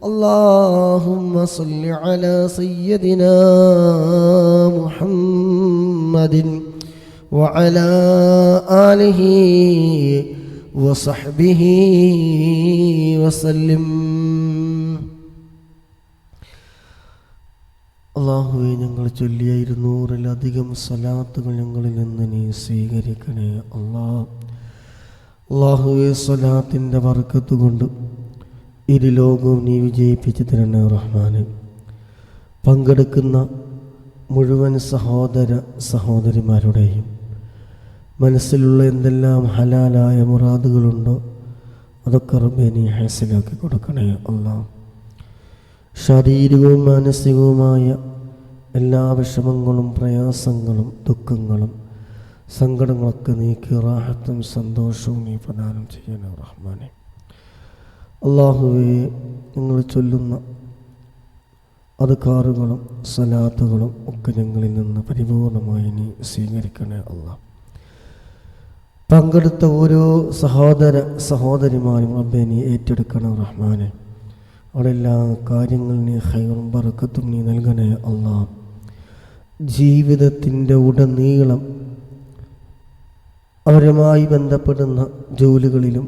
اللهم صل على سيدنا محمد وعلى آله وصحبه وسلم അല്ലാഹുവേ ഞങ്ങൾ ചൊല്ലിയ 200-ലധികം സ്വലാത്തുകൾ ഞങ്ങളിൽ നിന്ന് നീ സ്വീകരിക്കണേ അല്ലാഹുവേ സ്വലാത്തിൻ്റെ ബർക്കത്ത് കൊണ്ട് ഇരു ലോകവും നീ വിജയിപ്പിച്ചു തരണേ റഹ്മാനെ. പങ്കെടുക്കുന്ന മുഴുവൻ സഹോദര സഹോദരിമാരുടെയും മനസ്സിലുള്ള എന്തെല്ലാം ഹലാലായ മുറാദുകളുണ്ടോ അതൊക്കെ റബ്ബേ നീ ഹാസിലാക്കി കൊടുക്കണേ അല്ലാഹ്. ശാരീരികവും മാനസികവുമായ എല്ലാ വിഷമങ്ങളും പ്രയാസങ്ങളും ദുഃഖങ്ങളും സങ്കടങ്ങളൊക്കെ നീക്കി റാഹത്തും സന്തോഷവും നീ പ്രദാനം ചെയ്യണേ റഹ്മാനെ. അല്ലാഹുവേ ഞങ്ങൾ ചൊല്ലുന്ന അദ്കാറുകളും സലാത്തുകളും ഒക്കെ ഞങ്ങളിൽ നിന്ന് പരിപൂർണമായി നീ സ്വീകരിക്കണേ അല്ലാഹ്. പങ്കെടുത്ത ഓരോ സഹോദര സഹോദരിമാരും റബ്ബേ നീ ഏറ്റെടുക്കണം റഹ്മാനെ. അവിടെ എല്ലാ കാര്യങ്ങളും നീ ഖൈറും ബറക്കത്തും നീ നൽകണേ അല്ലാഹ്. ജീവിതത്തിൻ്റെ ഉടനീളം അവരുമായി ബന്ധപ്പെടുന്ന ജോലികളിലും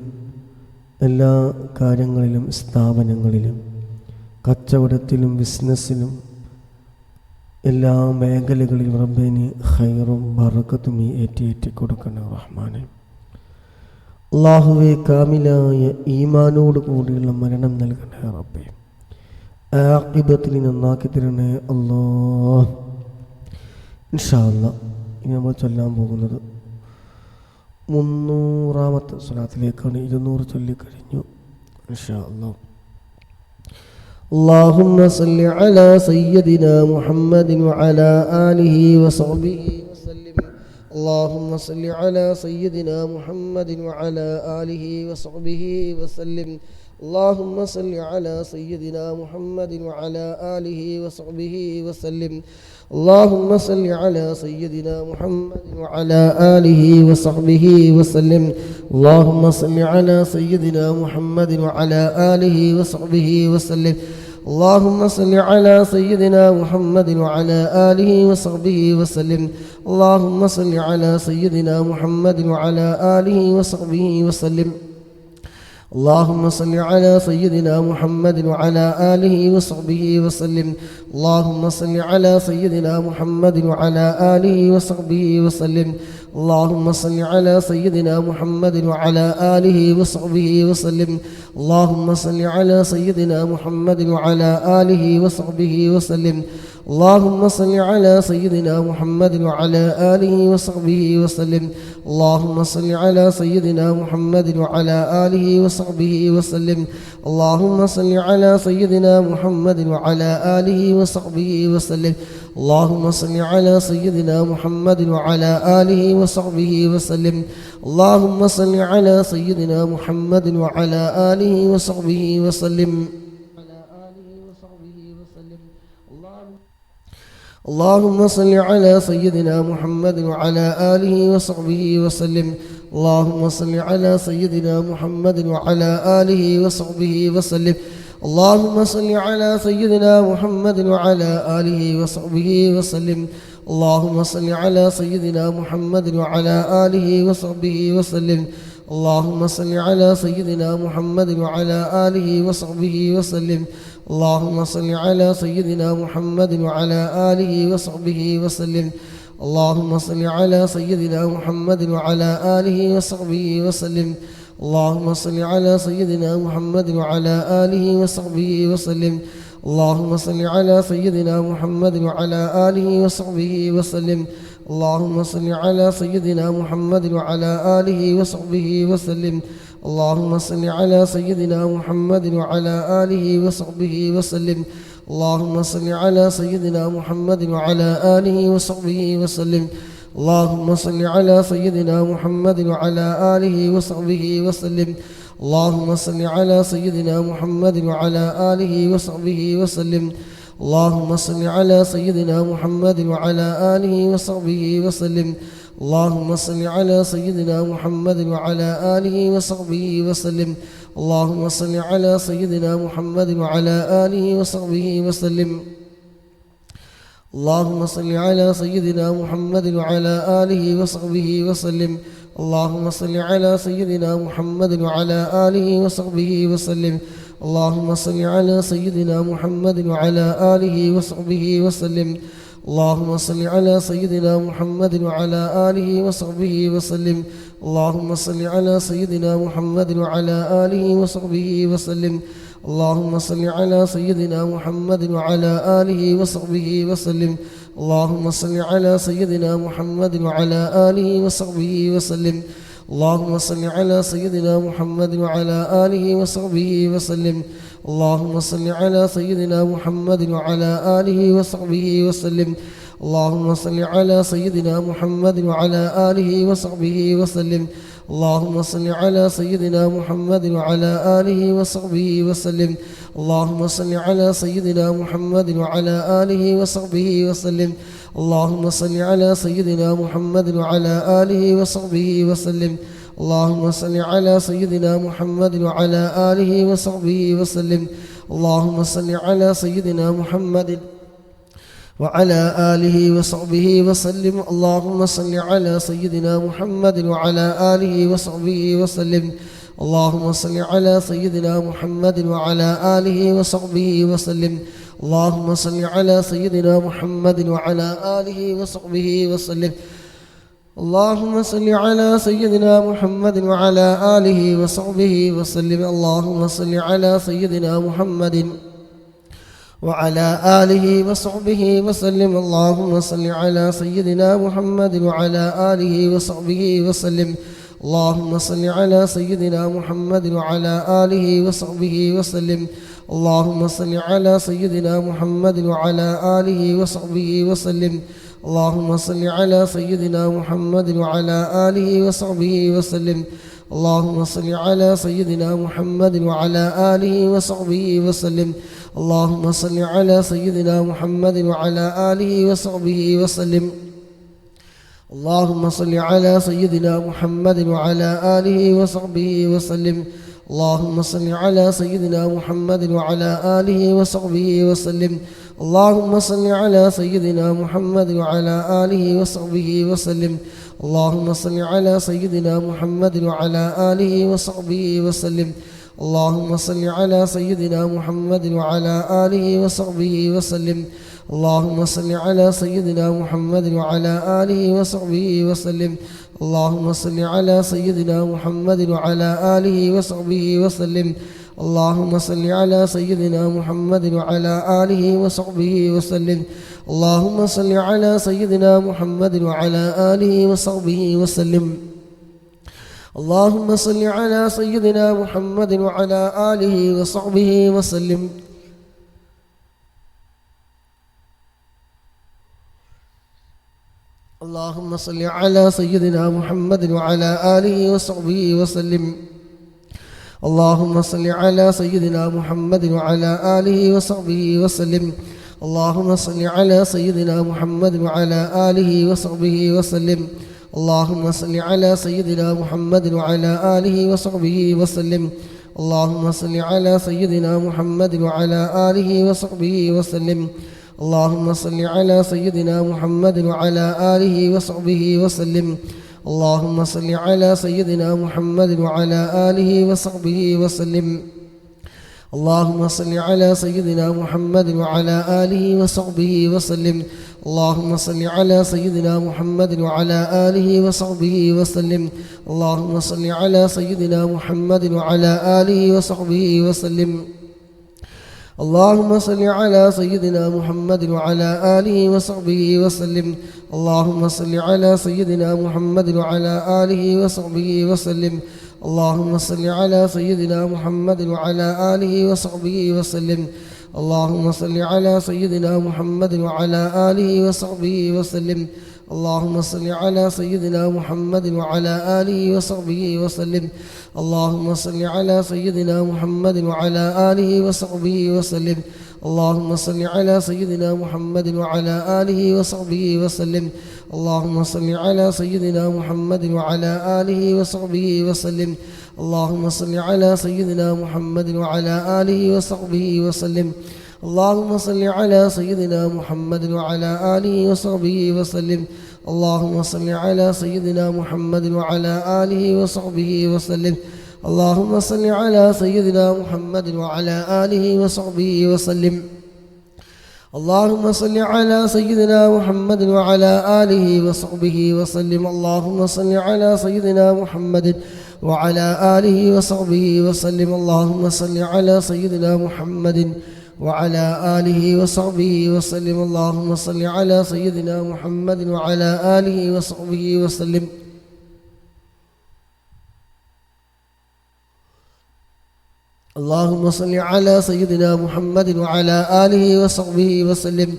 എല്ലാ കാര്യങ്ങളിലും സ്ഥാപനങ്ങളിലും കച്ചവടത്തിലും ബിസിനസ്സിലും എല്ലാ മേഖലകളിലും റബ്ബേ നീ ഖൈറും ബറക്കത്തും നീ ഏറ്റി കൊടുക്കണേ റഹ്മാനെ. അല്ലാഹുവേ കാമിലായ ഈമാനോട് കൂടിയുള്ള മരണം നൽകണേ റബ്ബേ. ആഖിബത്തിൽ നന്നാക്കി തരണേ അല്ലാഹ്. ഇൻഷാ അല്ലാഹ് ഇനി നമ്മൾ ചൊല്ലാൻ പോകുന്നത് 300-ാമത്തെ സ്വലാത്തിലേക്കാണ്. 200 ചൊല്ലിക്കഴിഞ്ഞു ഇൻഷാ അല്ലാഹ്. اللهم صل على سيدنا محمد وعلى آله وصحبه وسلم اللهم صل على سيدنا محمد وعلى آله وصحبه وسلم اللهم صل على سيدنا محمد وعلى آله وصحبه وسلم اللهم صل على سيدنا محمد وعلى آله وصحبه وسلم اللهم صل على سيدنا محمد وعلى آله وصحبه وسلم اللهم صل على سيدنا محمد وعلى آله وصحبه وسلم اللهم صل على سيدنا محمد وعلى آله وصحبه وسلم اللهم صل على سيدنا محمد وعلى آله وصحبه وسلم اللهم صل على سيدنا محمد وعلى آله وصحبه وسلم اللهم صل على سيدنا محمد وعلى آله وصحبه وسلم اللهم صل على سيدنا محمد وعلى آله وصحبه وسلم اللهم صل على سيدنا محمد وعلى آله وصحبه وسلم اللهم صل على سيدنا محمد وعلى آله وصحبه وسلم اللهم صل على سيدنا محمد وعلى آله وصحبه وسلم اللهم صل على سيدنا محمد وعلى آله وصحبه وسلم اللهم صل على سيدنا محمد وعلى آله وصحبه وسلم اللهم صل على سيدنا محمد وعلى آله وصحبه وسلم اللهم صل على سيدنا محمد وعلى آله وصحبه وسلم اللهم صل على سيدنا محمد وعلى آله وصحبه وسلم اللهم صل على سيدنا محمد وعلى آله وصحبه وسلم اللهم صل على سيدنا محمد وعلى آله وصحبه وسلم اللهم صل على سيدنا محمد وعلى آله وصحبه وسلم. اللهم صل على سيدنا محمد وعلى آله وصحبه وسلم. اللهم صل على سيدنا محمد وعلى آله وصحبه وسلم. اللهم صل على سيدنا محمد وعلى آله وصحبه وسلم. اللهم صل على سيدنا محمد وعلى آله وصحبه وسلم. اللهم صل على سيدنا محمد وعلى آله وصحبه وسلم. اللهم صل على سيدنا محمد وعلى آله وصحبه وسلم. اللهم صل على سيدنا محمد وعلى آله وصحبه وسلم. اللهم صل على سيدنا محمد وعلى آله وصحبه وسلم. اللهم صل على سيدنا محمد وعلى آله وصحبه وسلم. اللهم صل على سيدنا محمد وعلى آله وصحبه وسلم. اللهم صل على سيدنا محمد وعلى آله وصحبه وسلم. اللهم صل على سيدنا محمد وعلى آله وصحبه وسلم. اللهم صل على سيدنا محمد وعلى آله وصحبه وسلم. اللهم صل على سيدنا محمد وعلى آله وصحبه وسلم. اللهم صل على سيدنا محمد وعلى آله وصحبه وسلم. اللهم صل على سيدنا محمد وعلى آله وصحبه وسلم. اللهم صل على سيدنا محمد وعلى آله وصحبه وسلم. اللهم صل على سيدنا محمد وعلى آله وصحبه وسلم. اللهم صل على سيدنا محمد وعلى آله وصحبه وسلم. اللهم صل على سيدنا محمد وعلى آله وصحبه وسلم. اللهم صل على سيدنا محمد وعلى آله وصحبه وسلم. اللهم صل على سيدنا محمد وعلى آله وصحبه وسلم. اللهم صل على سيدنا محمد وعلى آله وصحبه وسلم. اللهم صل على سيدنا محمد وعلى آله وصحبه وسلم. اللهم صل على سيدنا محمد وعلى آله وصحبه وسلم. اللهم صل على سيدنا محمد وعلى آله وصحبه وسلم. اللهم صل على سيدنا محمد وعلى آله وصحبه وسلم. اللهم صل على سيدنا محمد وعلى آله وصحبه وسلم. اللهم صل على سيدنا محمد وعلى آله وصحبه وسلم. اللهم صل على سيدنا محمد وعلى آله وصحبه وسلم. اللهم صل على سيدنا محمد وعلى آله وصحبه وسلم. اللهم صل على سيدنا محمد وعلى آله وصحبه وسلم. اللهم صل على سيدنا محمد وعلى آله وصحبه وسلم. اللهم صل على سيدنا محمد وعلى آله وصحبه وسلم. اللهم صل على سيدنا محمد وعلى آله وصحبه وسلم. اللهم صل على سيدنا محمد وعلى آله وصحبه وسلم. اللهم صل على سيدنا محمد وعلى آله وصحبه وسلم. اللهم صل على سيدنا محمد وعلى آله وصحبه وسلم. اللهم صل على سيدنا محمد وعلى آله وصحبه وسلم. اللهم صل على سيدنا محمد وعلى آله وصحبه وسلم. اللهم صل على سيدنا محمد وعلى آله وصحبه وسلم. اللهم صل على سيدنا محمد وعلى آله وصحبه وسلم. اللهم صل على سيدنا محمد وعلى آله وصحبه وسلم. اللهم صل على سيدنا محمد وعلى آله وصحبه وسلم. اللهم صل على سيدنا محمد وعلى آله وصحبه وسلم. اللهم صل على سيدنا محمد وعلى آله وصحبه وسلم. اللهم صل على سيدنا محمد وعلى آله وصحبه وسلم. اللهم صل على سيدنا محمد وعلى آله وصحبه وسلم. اللهم صل على سيدنا محمد وعلى آله وصحبه وسلم. اللهم صل على سيدنا محمد وعلى آله وصحبه وسلم. اللهم صل على سيدنا محمد وعلى آله وصحبه وسلم. اللهم صل على سيدنا محمد وعلى آله وصحبه وسلم. اللهم صل على سيدنا محمد وعلى آله وصحبه وسلم. اللهم صل على سيدنا محمد وعلى آله وصحبه وسلم. اللهم صل على سيدنا محمد وعلى آله وصحبه وسلم. اللهم صل على سيدنا محمد وعلى آله وصحبه وسلم. اللهم صل على سيدنا محمد وعلى آله وصحبه وسلم. اللهم صل على سيدنا محمد وعلى آله وصحبه وسلم. اللهم صل على سيدنا محمد وعلى آله وصحبه وسلم. اللهم صل على سيدنا محمد وعلى آله وصحبه وسلم. اللهم صل على سيدنا محمد وعلى آله وصحبه وسلم. اللهم صل على سيدنا محمد وعلى آله وصحبه وسلم. اللهم صل على سيدنا محمد وعلى آله وصحبه وسلم. اللهم صل على سيدنا محمد وعلى آله وصحبه وسلم. اللهم صل على سيدنا محمد وعلى آله وصحبه وسلم. اللهم صل على سيدنا محمد وعلى آله وصحبه وسلم. اللهم صل على سيدنا محمد وعلى آله وصحبه وسلم. اللهم صل على سيدنا محمد وعلى آله وصحبه وسلم. اللهم صل على سيدنا محمد وعلى آله وصحبه وسلم. اللهم صل على سيدنا محمد وعلى آله وصحبه وسلم. اللهم صل على سيدنا محمد وعلى آله وصحبه وسلم. اللهم صل على سيدنا محمد وعلى آله وصحبه وسلم. اللهم صل على سيدنا محمد وعلى آله وصحبه وسلم. اللهم صل على سيدنا محمد وعلى آله وصحبه وسلم.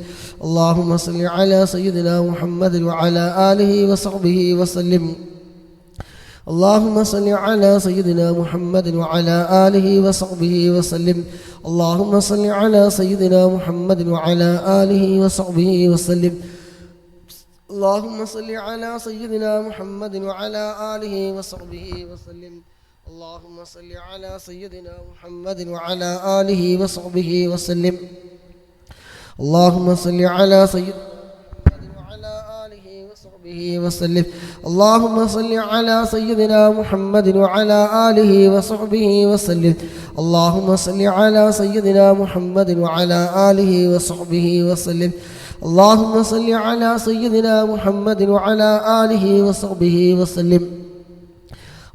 اللهم صل على سيدنا محمد وعلى آله وصحبه وسلم. اللهم صل على سيدنا محمد وعلى آله وصحبه وسلم. اللهم صل على سيدنا محمد وعلى آله وصحبه وسلم. اللهم صل على سيدنا محمد وعلى آله وصحبه وسلم. اللهم صل على سيدنا محمد وعلى آله وصحبه وسلم. اللهم صل على سيدنا وسلم. اللهم صل على سيدنا محمد وعلى آله وصحبه وسلم. اللهم صل على سيدنا محمد وعلى آله وصحبه وسلم. اللهم صل على سيدنا محمد وعلى آله وصحبه وسلم.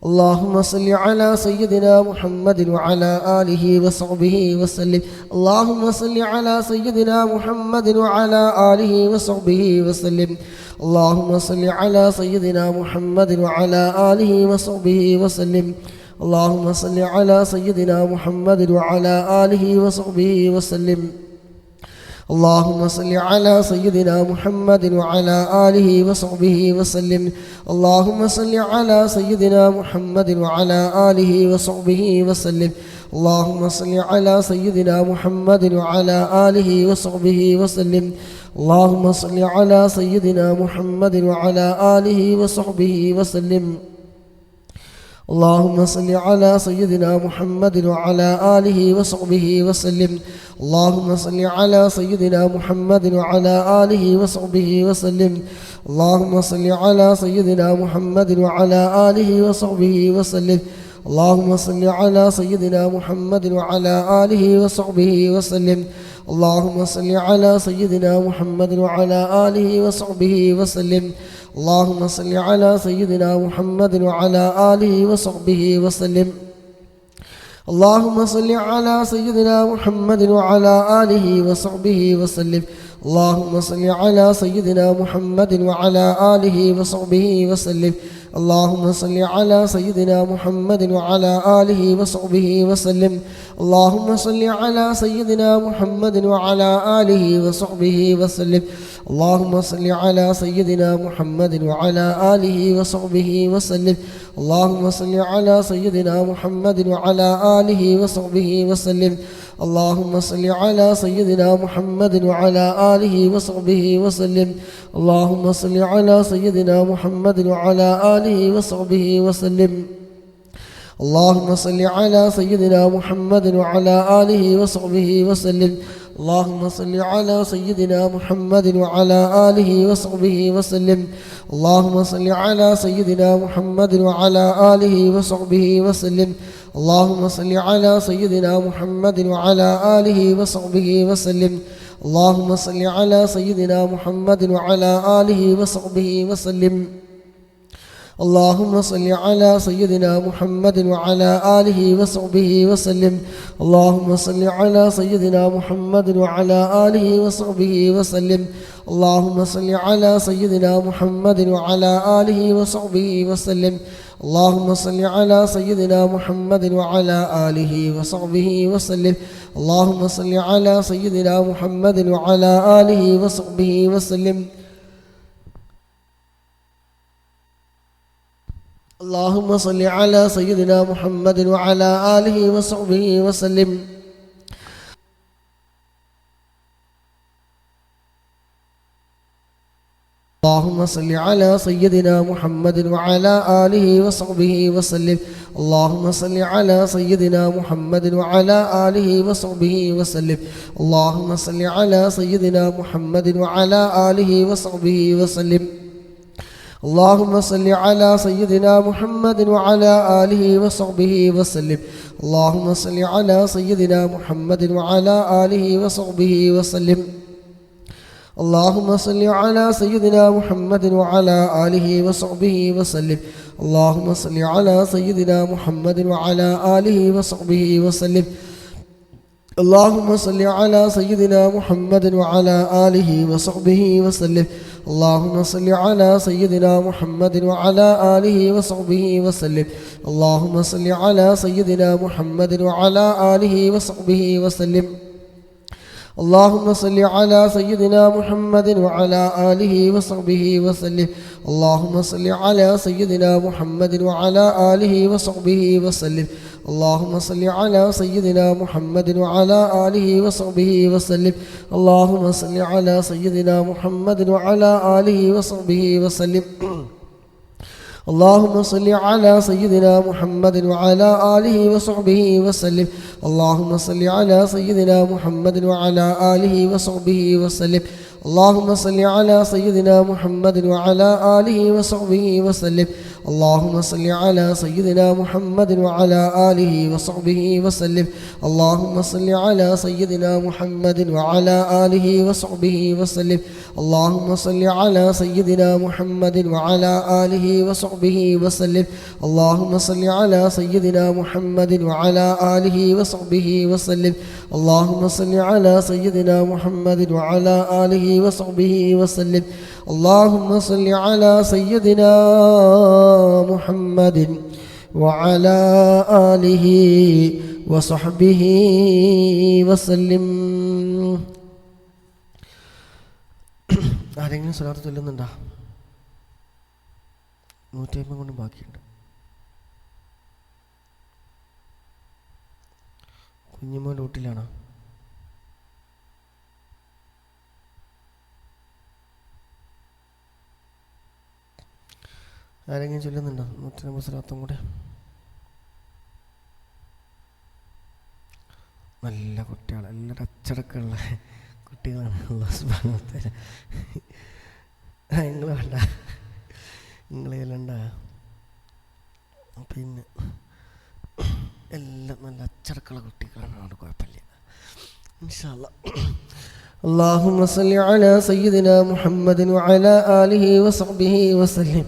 اللهم صل على سيدنا محمد وعلى آله وصحبه وسلم. اللهم صل على سيدنا محمد وعلى آله وصحبه وسلم. اللهم صل على سيدنا محمد وعلى آله وصحبه وسلم. اللهم صل على سيدنا محمد وعلى آله وصحبه وسلم. اللهم صل على سيدنا محمد وعلى آله وصحبه وسلم. اللهم صل على سيدنا محمد وعلى آله وصحبه وسلم. اللهم صل على سيدنا محمد وعلى آله وصحبه وسلم. اللهم صل على سيدنا محمد وعلى آله وصحبه وسلم. اللهم صل على سيدنا محمد وعلى آله وصحبه وسلم. اللهم صل على سيدنا محمد وعلى آله وصحبه وسلم. اللهم صل على سيدنا محمد وعلى آله وصحبه وسلم. اللهم صل على سيدنا محمد وعلى آله وصحبه وسلم. اللهم صل على سيدنا محمد وعلى آله وصحبه وسلم. اللهم صل على سيدنا محمد وعلى آله وصحبه وسلم. اللهم صل على سيدنا محمد وعلى آله وصحبه وسلم. اللهم صل على سيدنا محمد وعلى آله وصحبه وسلم. اللهم صل على سيدنا محمد وعلى آله وصحبه وسلم. اللهم صل على سيدنا محمد وعلى آله وصحبه وسلم. اللهم صل على سيدنا محمد وعلى آله وصحبه وسلم. اللهم صل على سيدنا محمد وعلى آله وصحبه وسلم. اللهم صل على سيدنا محمد وعلى آله وصحبه وسلم. اللهم صل على سيدنا محمد وعلى آله وصحبه وسلم. اللهم صل على سيدنا محمد وعلى آله وصحبه وسلم. اللهم صل على سيدنا محمد وعلى آله وصحبه وسلم. اللهم صل على سيدنا محمد وعلى آله وصحبه وسلم. اللهم صل على سيدنا محمد وعلى آله وصحبه وسلم اللهم صل على سيدنا محمد وعلى آله وصحبه وسلم اللهم صل على سيدنا محمد وعلى آله وصحبه وسلم اللهم صل على سيدنا محمد وعلى آله وصحبه وسلم اللهم صل على سيدنا محمد وعلى آله وصحبه وسلم اللهم صل على سيدنا محمد وعلى آله وصحبه وسلم اللهم صل على سيدنا محمد وعلى آله وصحبه وسلم اللهم صل على سيدنا محمد وعلى آله وصحبه وسلم اللهم صل على سيدنا محمد وعلى آله وصحبه وسلم اللهم صل على سيدنا محمد وعلى آله وصحبه وسلم اللهم صل على سيدنا محمد وعلى آله وصحبه وسلم اللهم صل على سيدنا محمد وعلى آله وصحبه وسلم اللهم صل على سيدنا محمد وعلى آله وصحبه وسلم اللهم صل على سيدنا محمد وعلى آله وصحبه وسلم اللهم صل على سيدنا محمد وعلى آله وصحبه وسلم اللهم صل على سيدنا محمد وعلى آله وصحبه وسلم اللهم صل على سيدنا محمد وعلى آله وصحبه وسلم اللهم صل على سيدنا محمد وعلى آله وصحبه وسلم اللهم صل على سيدنا محمد وعلى آله وصحبه وسلم اللهم صل على سيدنا محمد وعلى آله وصحبه وسلم اللهم صل على سيدنا محمد وعلى آله وصحبه وسلم اللهم صل على سيدنا محمد وعلى آله وصحبه وسلم اللهم صل على سيدنا محمد وعلى آله وصحبه وسلم اللهم صل على سيدنا محمد وعلى آله وصحبه وسلم اللهم صل على سيدنا محمد وعلى آله وصحبه وسلم اللهم صل على سيدنا محمد وعلى آله وصحبه وسلم اللهم صل على سيدنا محمد وعلى آله وصحبه وسلم اللهم صل على سيدنا محمد وعلى آله وصحبه وسلم اللهم صل على سيدنا محمد وعلى آله وصحبه وسلم اللهم صل على سيدنا محمد وعلى آله وصحبه وسلم اللهم صل على سيدنا محمد وعلى آله وصحبه وسلم. ആരെങ്കിലും സ്വലാത്ത് ചൊല്ലുന്നുണ്ടോ? 150 കൊണ്ട് ബാക്കിയുണ്ട്. കുഞ്ഞുമോൻ വീട്ടിലാണോ? ആരെങ്കിലും ചൊല്ലുന്നുണ്ടോ? 150 സ്വലാത്തും കൂടെ. നല്ല കുട്ടികൾ, എല്ലാവരും അച്ചടക്കമുള്ള കുട്ടികളാണ്. നിങ്ങൾ വേണ്ട, നിങ്ങളെല്ലാണ്ട. പിന്നെ എല്ലാം നല്ല അച്ചടക്കമുള്ള കുട്ടികളാണ്, അവിടെ കുഴപ്പമില്ല. ഇൻഷാ അല്ലാഹ്. اللهم صل على سيدنا محمد وعلى آله وصحبه وسلم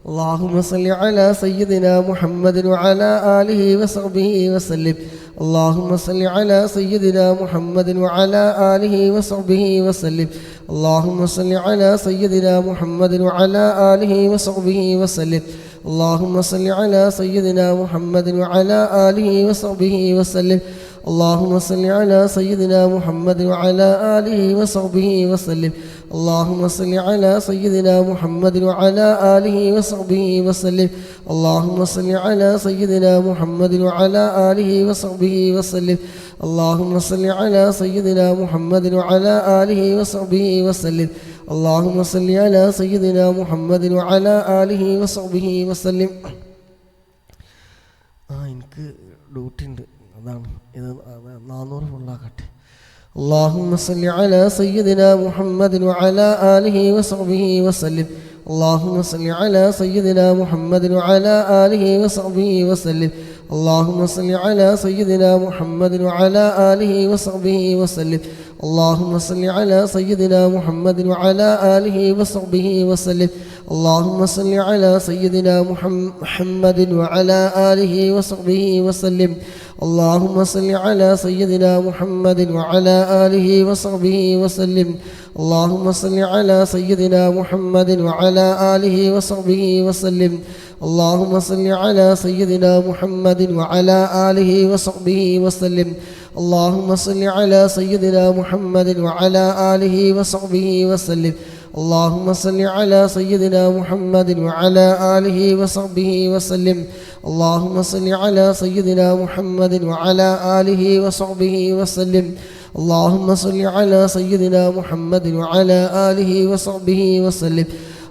اللهم صل على سيدنا محمد وعلى آله وصحبه وسلم اللهم صل على سيدنا محمد وعلى آله وصحبه وسلم اللهم صل على سيدنا محمد وعلى آله وصحبه وسلم اللهم صل على سيدنا محمد وعلى آله وصحبه وسلم اللهم صل على سيدنا محمد وعلى آله وصحبه وسلم اللهم صل على سيدنا محمد وعلى آله وصحبه وسلم اللهم صل على سيدنا محمد وعلى آله وصحبه وسلم اللهم صل على سيدنا محمد وعلى آله وصحبه وسلم اللهم صل على سيدنا محمد وعلى آله وصحبه وسلم. എനിക്ക് ഡ്യൂട്ടി ഉണ്ട്, അതാണ് ഇത് 400 ഫുള്ളാക്കട്ടെ. اللهم صل على سيدنا محمد وعلى آله وصحبه وسلم اللهم صل على سيدنا محمد وعلى آله وصحبه وسلم اللهم صل على سيدنا محمد وعلى آله وصحبه وسلم اللهم صل على سيدنا محمد وعلى آله وصحبه وسلم اللهم صل على سيدنا محمد وعلى آله وصحبه وسلم اللهم صل على سيدنا محمد وعلى آله وصحبه وسلم اللهم صل على سيدنا محمد وعلى آله وصحبه وسلم اللهم صل على سيدنا محمد وعلى آله وصحبه وسلم اللهم صل على سيدنا محمد وعلى آله وصحبه وسلم اللهم صل على سيدنا محمد وعلى آله وصحبه وسلم اللهم صل على سيدنا محمد وعلى آله وصحبه وسلم اللهم صل على سيدنا محمد وعلى آله وصحبه وسلم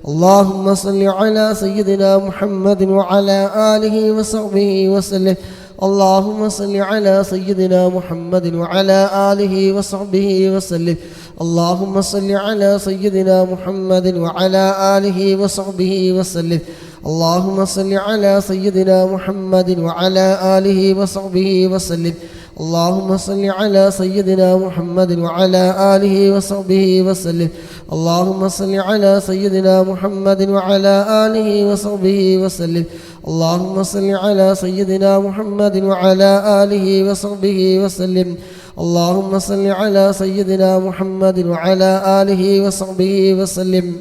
اللهم صل على سيدنا محمد وعلى آله وصحبه وسلم اللهم صل على سيدنا محمد وعلى آله وصحبه وسلم اللهم صل على سيدنا محمد وعلى آله وصحبه وسلم اللهم صل على سيدنا محمد وعلى آله وصحبه وسلم اللهم صل على سيدنا محمد وعلى آله وصحبه وسلم اللهم صل على سيدنا محمد وعلى آله وصحبه وسلم اللهم صل على سيدنا محمد وعلى آله وصحبه وسلم اللهم صل على سيدنا محمد وعلى آله وصحبه وسلم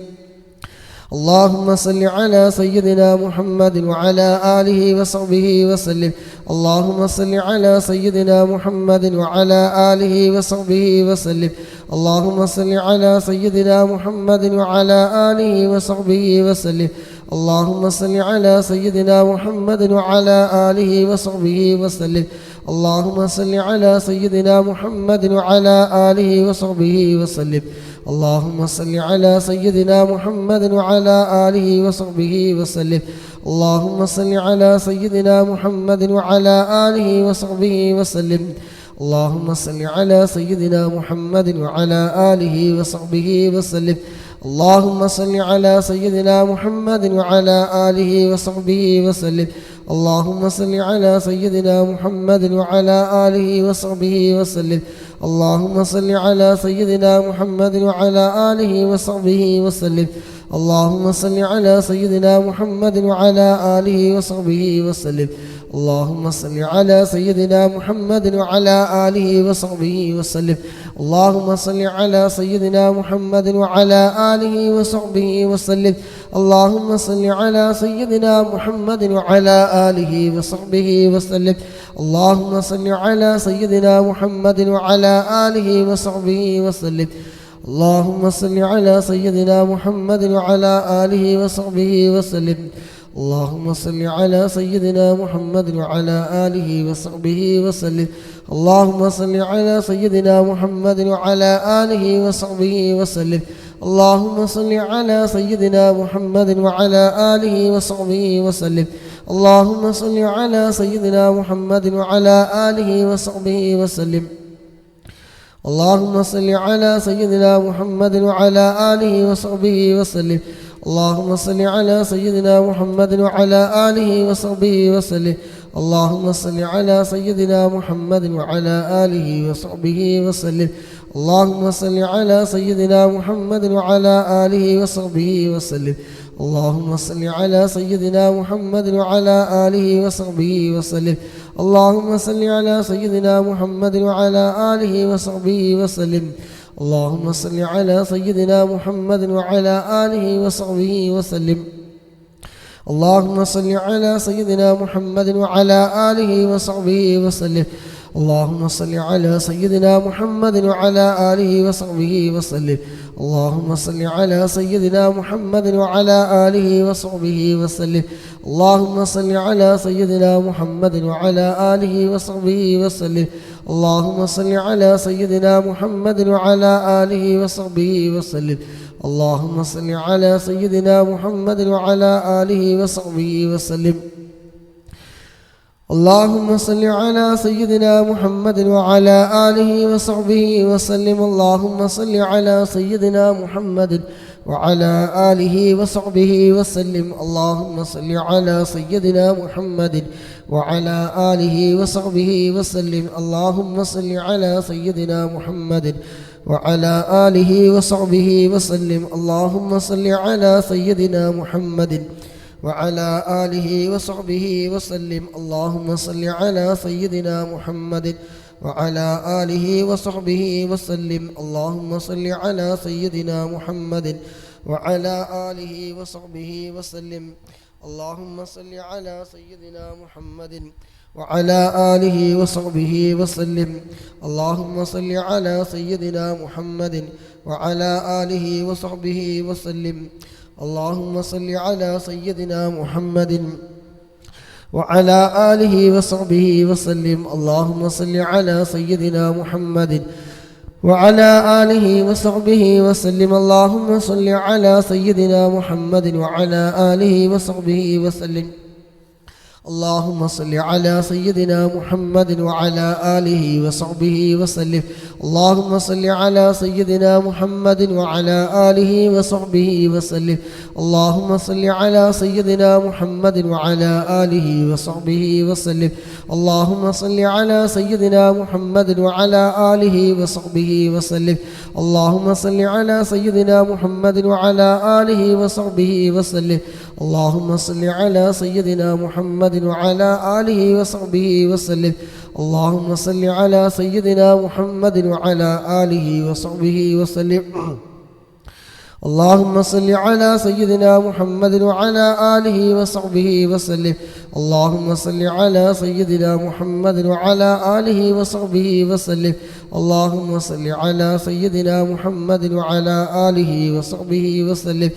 اللهم صل على سيدنا محمد وعلى آله وصحبه وسلم اللهم صل على سيدنا محمد وعلى آله وصحبه وسلم اللهم صل على سيدنا محمد وعلى آله وصحبه وسلم اللهم صل على سيدنا محمد وعلى آله وصحبه وسلم اللهم صل على سيدنا محمد وعلى آله وصحبه وسلم اللهم صل على سيدنا محمد وعلى آله وصحبه وسلم اللهم صل على سيدنا محمد وعلى آله وصحبه وسلم اللهم صل على سيدنا محمد وعلى آله وصحبه وسلم اللهم صل على سيدنا محمد وعلى آله وصحبه وسلم اللهم صل على سيدنا محمد وعلى آله وصحبه وسلم اللهم صل على سيدنا محمد وعلى آله وصحبه وسلم اللهم صل على سيدنا محمد وعلى آله وصحبه وسلم اللهم صل على سيدنا محمد وعلى آله وصحبه وسلم اللهم صل على سيدنا محمد وعلى آله وصحبه وسلم اللهم صل على سيدنا محمد وعلى آله وصحبه وسلم اللهم صل على سيدنا محمد وعلى آله وصحبه وسلم اللهم صل على سيدنا محمد وعلى آله وصحبه وسلم اللهم صل على سيدنا محمد وعلى آله وصحبه وسلم اللهم صل على سيدنا محمد وعلى آله وصحبه وسلم اللهم صل على سيدنا محمد وعلى آله وصحبه وسلم اللهم صل على سيدنا محمد وعلى آله وصحبه وسلم اللهم صل على سيدنا محمد وعلى آله وصحبه وسلم اللهم صل على سيدنا محمد وعلى آله وصحبه وسلم اللهم صل على سيدنا محمد وعلى آله وصحبه وسلم اللهم صل على سيدنا محمد وعلى آله وصحبه وسلم اللهم صل على سيدنا محمد وعلى آله وصحبه وسلم اللهم صل على سيدنا محمد وعلى آله وصحبه وسلم اللهم صل على سيدنا محمد وعلى آله وصحبه وسلم اللهم صل على سيدنا محمد وعلى آله وصحبه وسلم اللهم صل على سيدنا محمد وعلى آله وصحبه وسلم اللهم صل على سيدنا محمد وعلى آله وصحبه وسلم اللهم صل على سيدنا محمد وعلى آله وصحبه وسلم اللهم صل على سيدنا محمد وعلى آله وصحبه وسلم اللهم صل على سيدنا محمد وعلى آله وصحبه وسلم اللهم صل على سيدنا محمد وعلى آله وصحبه وسلم اللهم صل على سيدنا محمد وعلى آله وصحبه وسلم. اللهم صل على سيدنا محمد وعلى آله وصحبه وسلم. اللهم صل على سيدنا محمد وعلى آله وصحبه وسلم. اللهم صل على سيدنا محمد وعلى آله وصحبه وسلم. اللهم صل على سيدنا محمد وعلى آله وصحبه وسلم. اللهم صل على سيدنا محمد وعلى آله وصحبه وسلم. اللهم صل على سيدنا محمد وعلى آله وصحبه وسلم. اللهم صل على سيدنا محمد وعلى آله وصحبه وسلم. اللهم صل على سيدنا محمد وعلى آله وصحبه وسلم. اللهم صل على سيدنا محمد وعلى آله وصحبه وسلم. اللهم صل على سيدنا محمد وعلى آله وصحبه وسلم. اللهم صل على سيدنا محمد وعلى آله وصحبه وسلم. اللهم صل على سيدنا محمد وعلى آله وصحبه وسلم. اللهم صل على سيدنا محمد وعلى آله وصحبه وسلم. اللهم صل على سيدنا محمد وعلى آله وصحبه وسلم. اللهم صل على سيدنا محمد وعلى آله وصحبه وسلم. اللهم صل على سيدنا محمد وعلى آله وصحبه وسلم. اللهم صل على سيدنا محمد وعلى آله وصحبه وسلم. اللهم صل على سيدنا محمد وعلى آله وصحبه وسلم. اللهم صل على سيدنا محمد وعلى آله وصحبه وسلم. اللهم صل على سيدنا محمد وعلى آله وصحبه وسلم.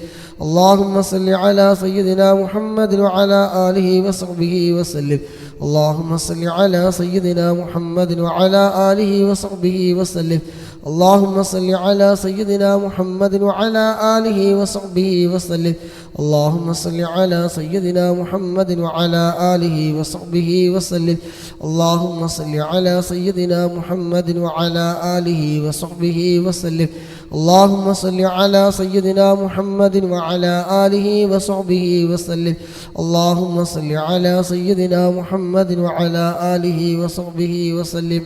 اللهم صل على سيدنا محمد وعلى آله وصحبه وسلم. اللهم صل على سيدنا محمد وعلى آله وصحبه وسلم. اللهم صل على سيدنا محمد وعلى آله وصحبه وسلم. اللهم صل على سيدنا محمد وعلى آله وصحبه وسلم. اللهم صل على سيدنا محمد وعلى آله وصحبه وسلم. اللهم صل على سيدنا محمد وعلى آله وصحبه وسلم. اللهم صل على سيدنا محمد وعلى آله وصحبه وسلم.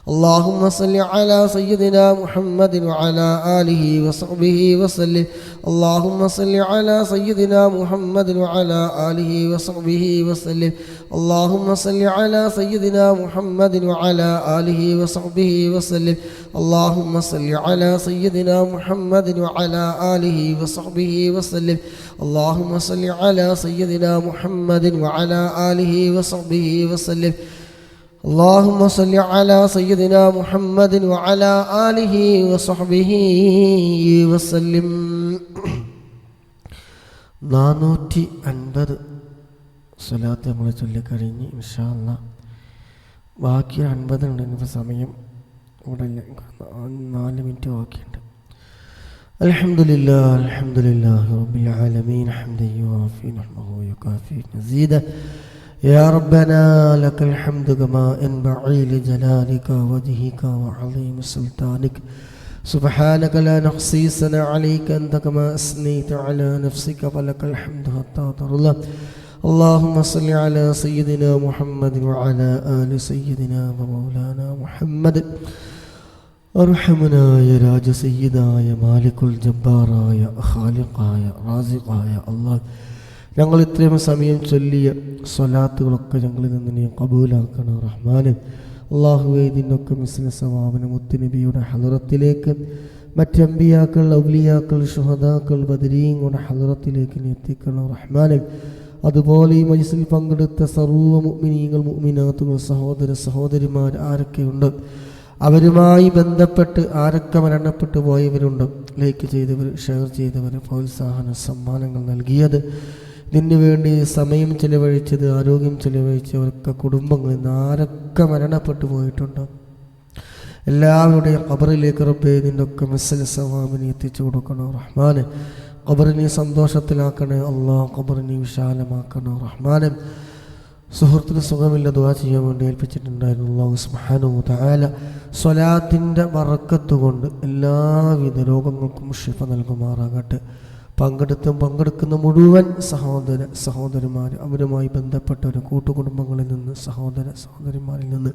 اللهم صل على سيدنا محمد وعلى آله وصحبه وسلم. اللهم صل على سيدنا محمد وعلى آله وصحبه وسلم. اللهم صل على سيدنا محمد وعلى آله وصحبه وسلم. اللهم صل على سيدنا محمد وعلى آله وصحبه وسلم. اللهم صل على سيدنا محمد وعلى آله وصحبه وسلم. اللهم صل على سيدنا محمد وعلى آله وصحبه وسلم. 450 സ്വലാത്ത് നമ്മൾ ചൊല്ലിക്കഴിഞ്ഞ് ഇൻഷാ അല്ലാഹ് ബാക്കി 50 ഉണ്ടെങ്കിൽ സമയം ഇവിടെ 4 മിനിറ്റ് ബാക്കിയുണ്ട്. അൽഹംദുലില്ലാഹ് അൽഹംദുലില്ലാഹി റബ്ബിൽ ആലമീൻ ഹംദൻ യുവാഫി നിഅമഹു വയുകാഫി മസീദ. يا ربنا لك الحمد كما ينبغي لجلالك ووجهك وعظيم سلطانك. سبحانك لا نحصي ثناء عليك أنت كما أثنيت على نفسك فلك الحمد حتى ترضى. اللهم صل على سيدنا محمد وعلى آل سيدنا ومولانا محمد. അർഹമനായ രാജസയ്യിദായ മാലിക്കുൽ ജബ്ബാറായ ഖാലിഖായ റാസിഖായ അല്ലാഹ്, ഞങ്ങൾ ഇത്രയും സമയം ചൊല്ലിയ സ്വലാത്തുകളൊക്കെ ഞങ്ങളിൽ നിന്ന് നീ കബൂലാക്കണം റഹ്മാനെ. അല്ലാഹുവേ, ഇതിനൊക്കെ മിസ്ല സവാബിന മുത്തുനബിയുടെ ഹളറത്തിലേക്ക്, മറ്റ് അമ്പിയാക്കൾ, ഔലിയാക്കൾ, ശുഹദാക്കൾ, ബദരീങ്ങളുടെ ഹളറത്തിലേക്ക് നീ എത്തിക്കണം റഹ്മാനെ. അതുപോലെ ഈ മജ്‌ലിസിൽ പങ്കെടുത്ത സർവ്വ മുഅ്മിനീങ്ങൾ, മുഅ്മിനാത്തുകൾ, സഹോദര സഹോദരിമാർ ആരൊക്കെയുണ്ട്, അവരുമായി ബന്ധപ്പെട്ട് ആരൊക്കെ മരണപ്പെട്ടു പോയവരുണ്ട്, ലൈക്ക് ചെയ്തവർ, ഷെയർ ചെയ്തവർ, പ്രോത്സാഹന സമ്മാനങ്ങൾ നൽകിയത്, ഇതിനു വേണ്ടി സമയം ചെലവഴിച്ചത്, ആരോഗ്യം ചെലവഴിച്ചവർക്ക് കുടുംബങ്ങളിൽ നിന്ന് ആരൊക്കെ മരണപ്പെട്ടു പോയിട്ടുണ്ട്, എല്ലാവരുടെയും ഖബറിലേക്ക് റബ്ബേ നിൻ്റെ ഒക്കെ മിസ്സൽ സവാബിനെ എത്തിച്ചു കൊടുക്കണം റഹ്മാനെ. ഖബറിനെ സന്തോഷത്തിലാക്കണേ അല്ലാഹ്, ഖബറിനെ വിശാലമാക്കണം റഹ്മാനെ. സുഹൃത്തിന് സുഖമില്ല, ദുആ ചെയ്യാൻ വേണ്ടി ഏൽപ്പിച്ചിട്ടുണ്ടായിരുന്നു. അല്ലാഹു സുബ്ഹാനഹു വ തആല സ്വലാത്തിൻ്റെ ബറക്കത്ത് കൊണ്ട് എല്ലാവിധ രോഗങ്ങൾക്കും ശിഫ നൽകുമാറാകട്ടെ. പങ്കെടുക്കുന്ന മുഴുവൻ സഹോദരന്മാർ, അവരുമായി ബന്ധപ്പെട്ടവർ, കൂട്ടുകുടുംബങ്ങളിൽ നിന്ന്, സഹോദരിമാരിൽ നിന്ന്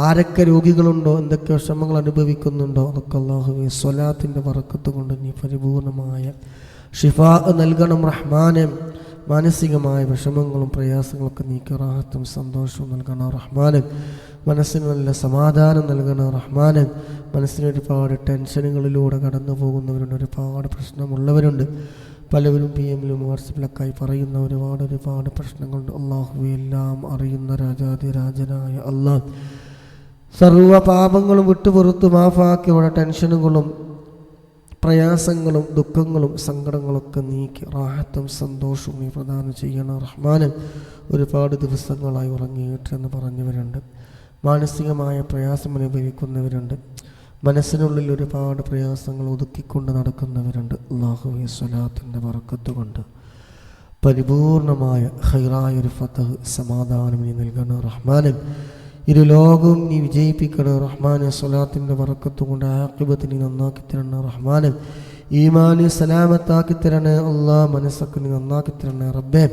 ആരൊക്കെ രോഗികളുണ്ടോ, എന്തൊക്കെ വിഷമങ്ങൾ അനുഭവിക്കുന്നുണ്ടോ, അതൊക്കെ അല്ലാഹുവേ സ്വലാത്തിൻ്റെ ബറക്കത്ത് കൊണ്ട് നീ പരിപൂർണമായ ഷിഫാ നൽകണം റഹ്മാനെ. മാനസികമായ വിഷമങ്ങളും പ്രയാസങ്ങളൊക്കെ നീക്കി റാഹത്തും സന്തോഷവും നൽകണം റഹ്മാനെ. മനസ്സിന് നല്ല സമാധാനം നൽകണം റഹ്മാനെ. മനസ്സിന് ഒരുപാട് ടെൻഷനുകളിലൂടെ കടന്നു പോകുന്നവരുണ്ട്, ഒരുപാട് പ്രശ്നമുള്ളവരുണ്ട്. പലവരും PM-ലും വാട്സപ്പിലൊക്കെ പറയുന്ന ഒരുപാട് പ്രശ്നങ്ങളുണ്ട്. അല്ലാഹുവേ, എല്ലാം അറിയുന്ന രാജാതിരാജനായ അല്ലാഹ് സർവ്വ പാപങ്ങളും വിട്ടുപുറത്ത് മാഫാക്കി അവിടെ ടെൻഷനുകളും പ്രയാസങ്ങളും ദുഃഖങ്ങളും സങ്കടങ്ങളൊക്കെ നീക്കി റാഹത്തും സന്തോഷവും നീ പ്രദാനം ചെയ്യണം റഹ്മാനെ. ഒരുപാട് ദിവസങ്ങളായി ഉറങ്ങിയിട്ടെന്ന് പറഞ്ഞവരുണ്ട്, മാനസികമായ പ്രയാസം അനുഭവിക്കുന്നവരുണ്ട്, മനസ്സിനുള്ളിൽ ഒരുപാട് പ്രയാസങ്ങൾ ഒതുക്കിക്കൊണ്ട് നടക്കുന്നവരുണ്ട്. അല്ലാഹുവേ, സ്വലാത്തിൻ്റെ ബറക്കത്ത് കൊണ്ട് പരിപൂർണമായ ഖൈറായൊരു ഫതഹ്, സമാധാനം നീ നൽകണം റഹ്മാനെ. ഇരു ലോകവും നീ വിജയിപ്പിക്കണം റഹ്മാനെ. സ്വലാത്തിൻ്റെ ബറക്കത്ത് കൊണ്ട് ആഖിബത്ത് നീ നന്നാക്കി തരണേ റഹ്മാനെ. ഈമാനി സലാമത്താക്കി തരണേ അല്ലാഹ്. മനസ്സൊക്കെ നീ നന്നാക്കി തരണേ റബ്ബേ.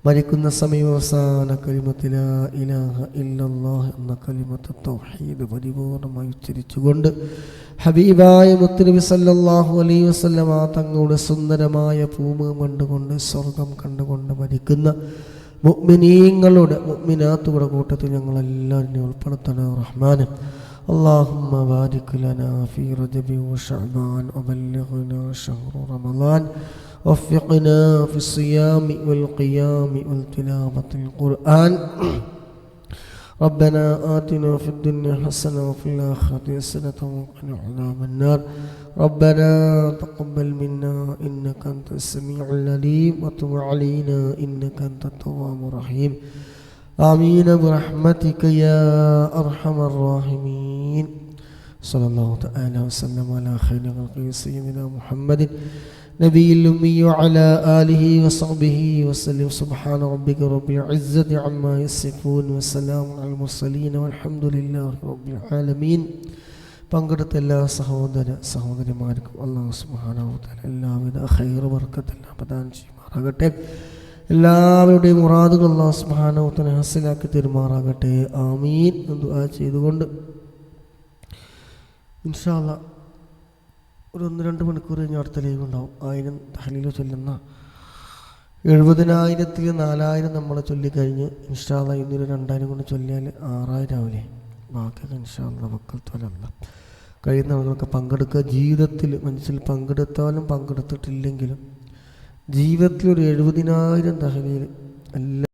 മരിക്കുന്ന സമയം അവസാന കലിമത്ത് ലാ ഇലാഹ ഇല്ലല്ലാഹ് എന്ന കലിമത്ത് തൗഹീദ് പരിപൂർണമായി ഉച്ചരിച്ചുകൊണ്ട് ഹബീബായ മുത്തുനബി സല്ലല്ലാഹു അലൈഹി വസല്ലമ തങ്ങളുടെ സുന്ദരമായ പൂമുഖം കണ്ടുകൊണ്ട് സ്വർഗം കണ്ടുകൊണ്ട് മരിക്കുന്ന മുഅ്മിനീങ്ങളുടെ മുഅ്മിനാത്തുകളുടെ കൂട്ടത്തിൽ ഞങ്ങളെല്ലാവരും ഉൾപ്പെടുത്തണേ റഹ്മാനെ. اللهم بارك لنا في رجب وشعبان وبلغنا شهر رمضان وفقنا في الصيام والقيام والتلاوة القرآن. ربنا آتنا في الدنيا حسنة وفي الآخرة حسنة وقنا عذاب النار. ربنا تقبل منا إنك أنت السميع العليم وتب علينا إنك أنت التواب الرحيم. آمين برحمتك يا أرحم الراحمين. صلى الله تعالى وسلم على خير خلقه سيدنا محمد نبي الأمي وعلى آله وصحبه وسلم. سبحان ربك رب العزة عما يصفون وسلام على المرسلين والحمد لله رب العالمين. പങ്കെടുത്ത എല്ലാ സഹോദരന്മാർക്കും അല്ലാഹു സുബ്ഹാനഹു വ തആല എല്ലാവിധ ഖൈർ ബർക്കത്തെല്ലാം പ്രദാനം ചെയ്യുമാറാകട്ടെ. എല്ലാവരുടെയും മുറാദുകൾ അല്ലാഹു സുബ്ഹാനഹു വ തആല ഹസ്സലാക്കി തരുമാറാകട്ടെ. ആമീൻ എന്ന് ദുആ ചെയ്തുകൊണ്ട് ഇൻഷാ അല്ലാഹ് ഒരു 1-2 മണിക്കൂർ കഴിഞ്ഞ് അടുത്ത ലൈവ് ഉണ്ടാവും. 1000 തഹ്ലീൽ ചൊല്ലുന്ന 70,000-ൽ 4,000 നമ്മൾ ചൊല്ലിക്കഴിഞ്ഞ് ഇൻഷാ അല്ലാഹ് ഇന്നൊരു 2,000 കൊണ്ട് ചൊല്ലിയാൽ 6,000 ആവില്ലേ. ബാക്കിയൊക്കെ ഇൻഷാ അല്ലാഹ് വക്കൽത്തുവല്ല. കഴിയുന്ന ആളുകൾക്ക് പങ്കെടുക്കുക. ജീവിതത്തിൽ മനസ്സിൽ പങ്കെടുത്താലും പങ്കെടുത്തിട്ടില്ലെങ്കിലും ജീവിതത്തിൽ ഒരു 70,000 തഹ്ലീൽ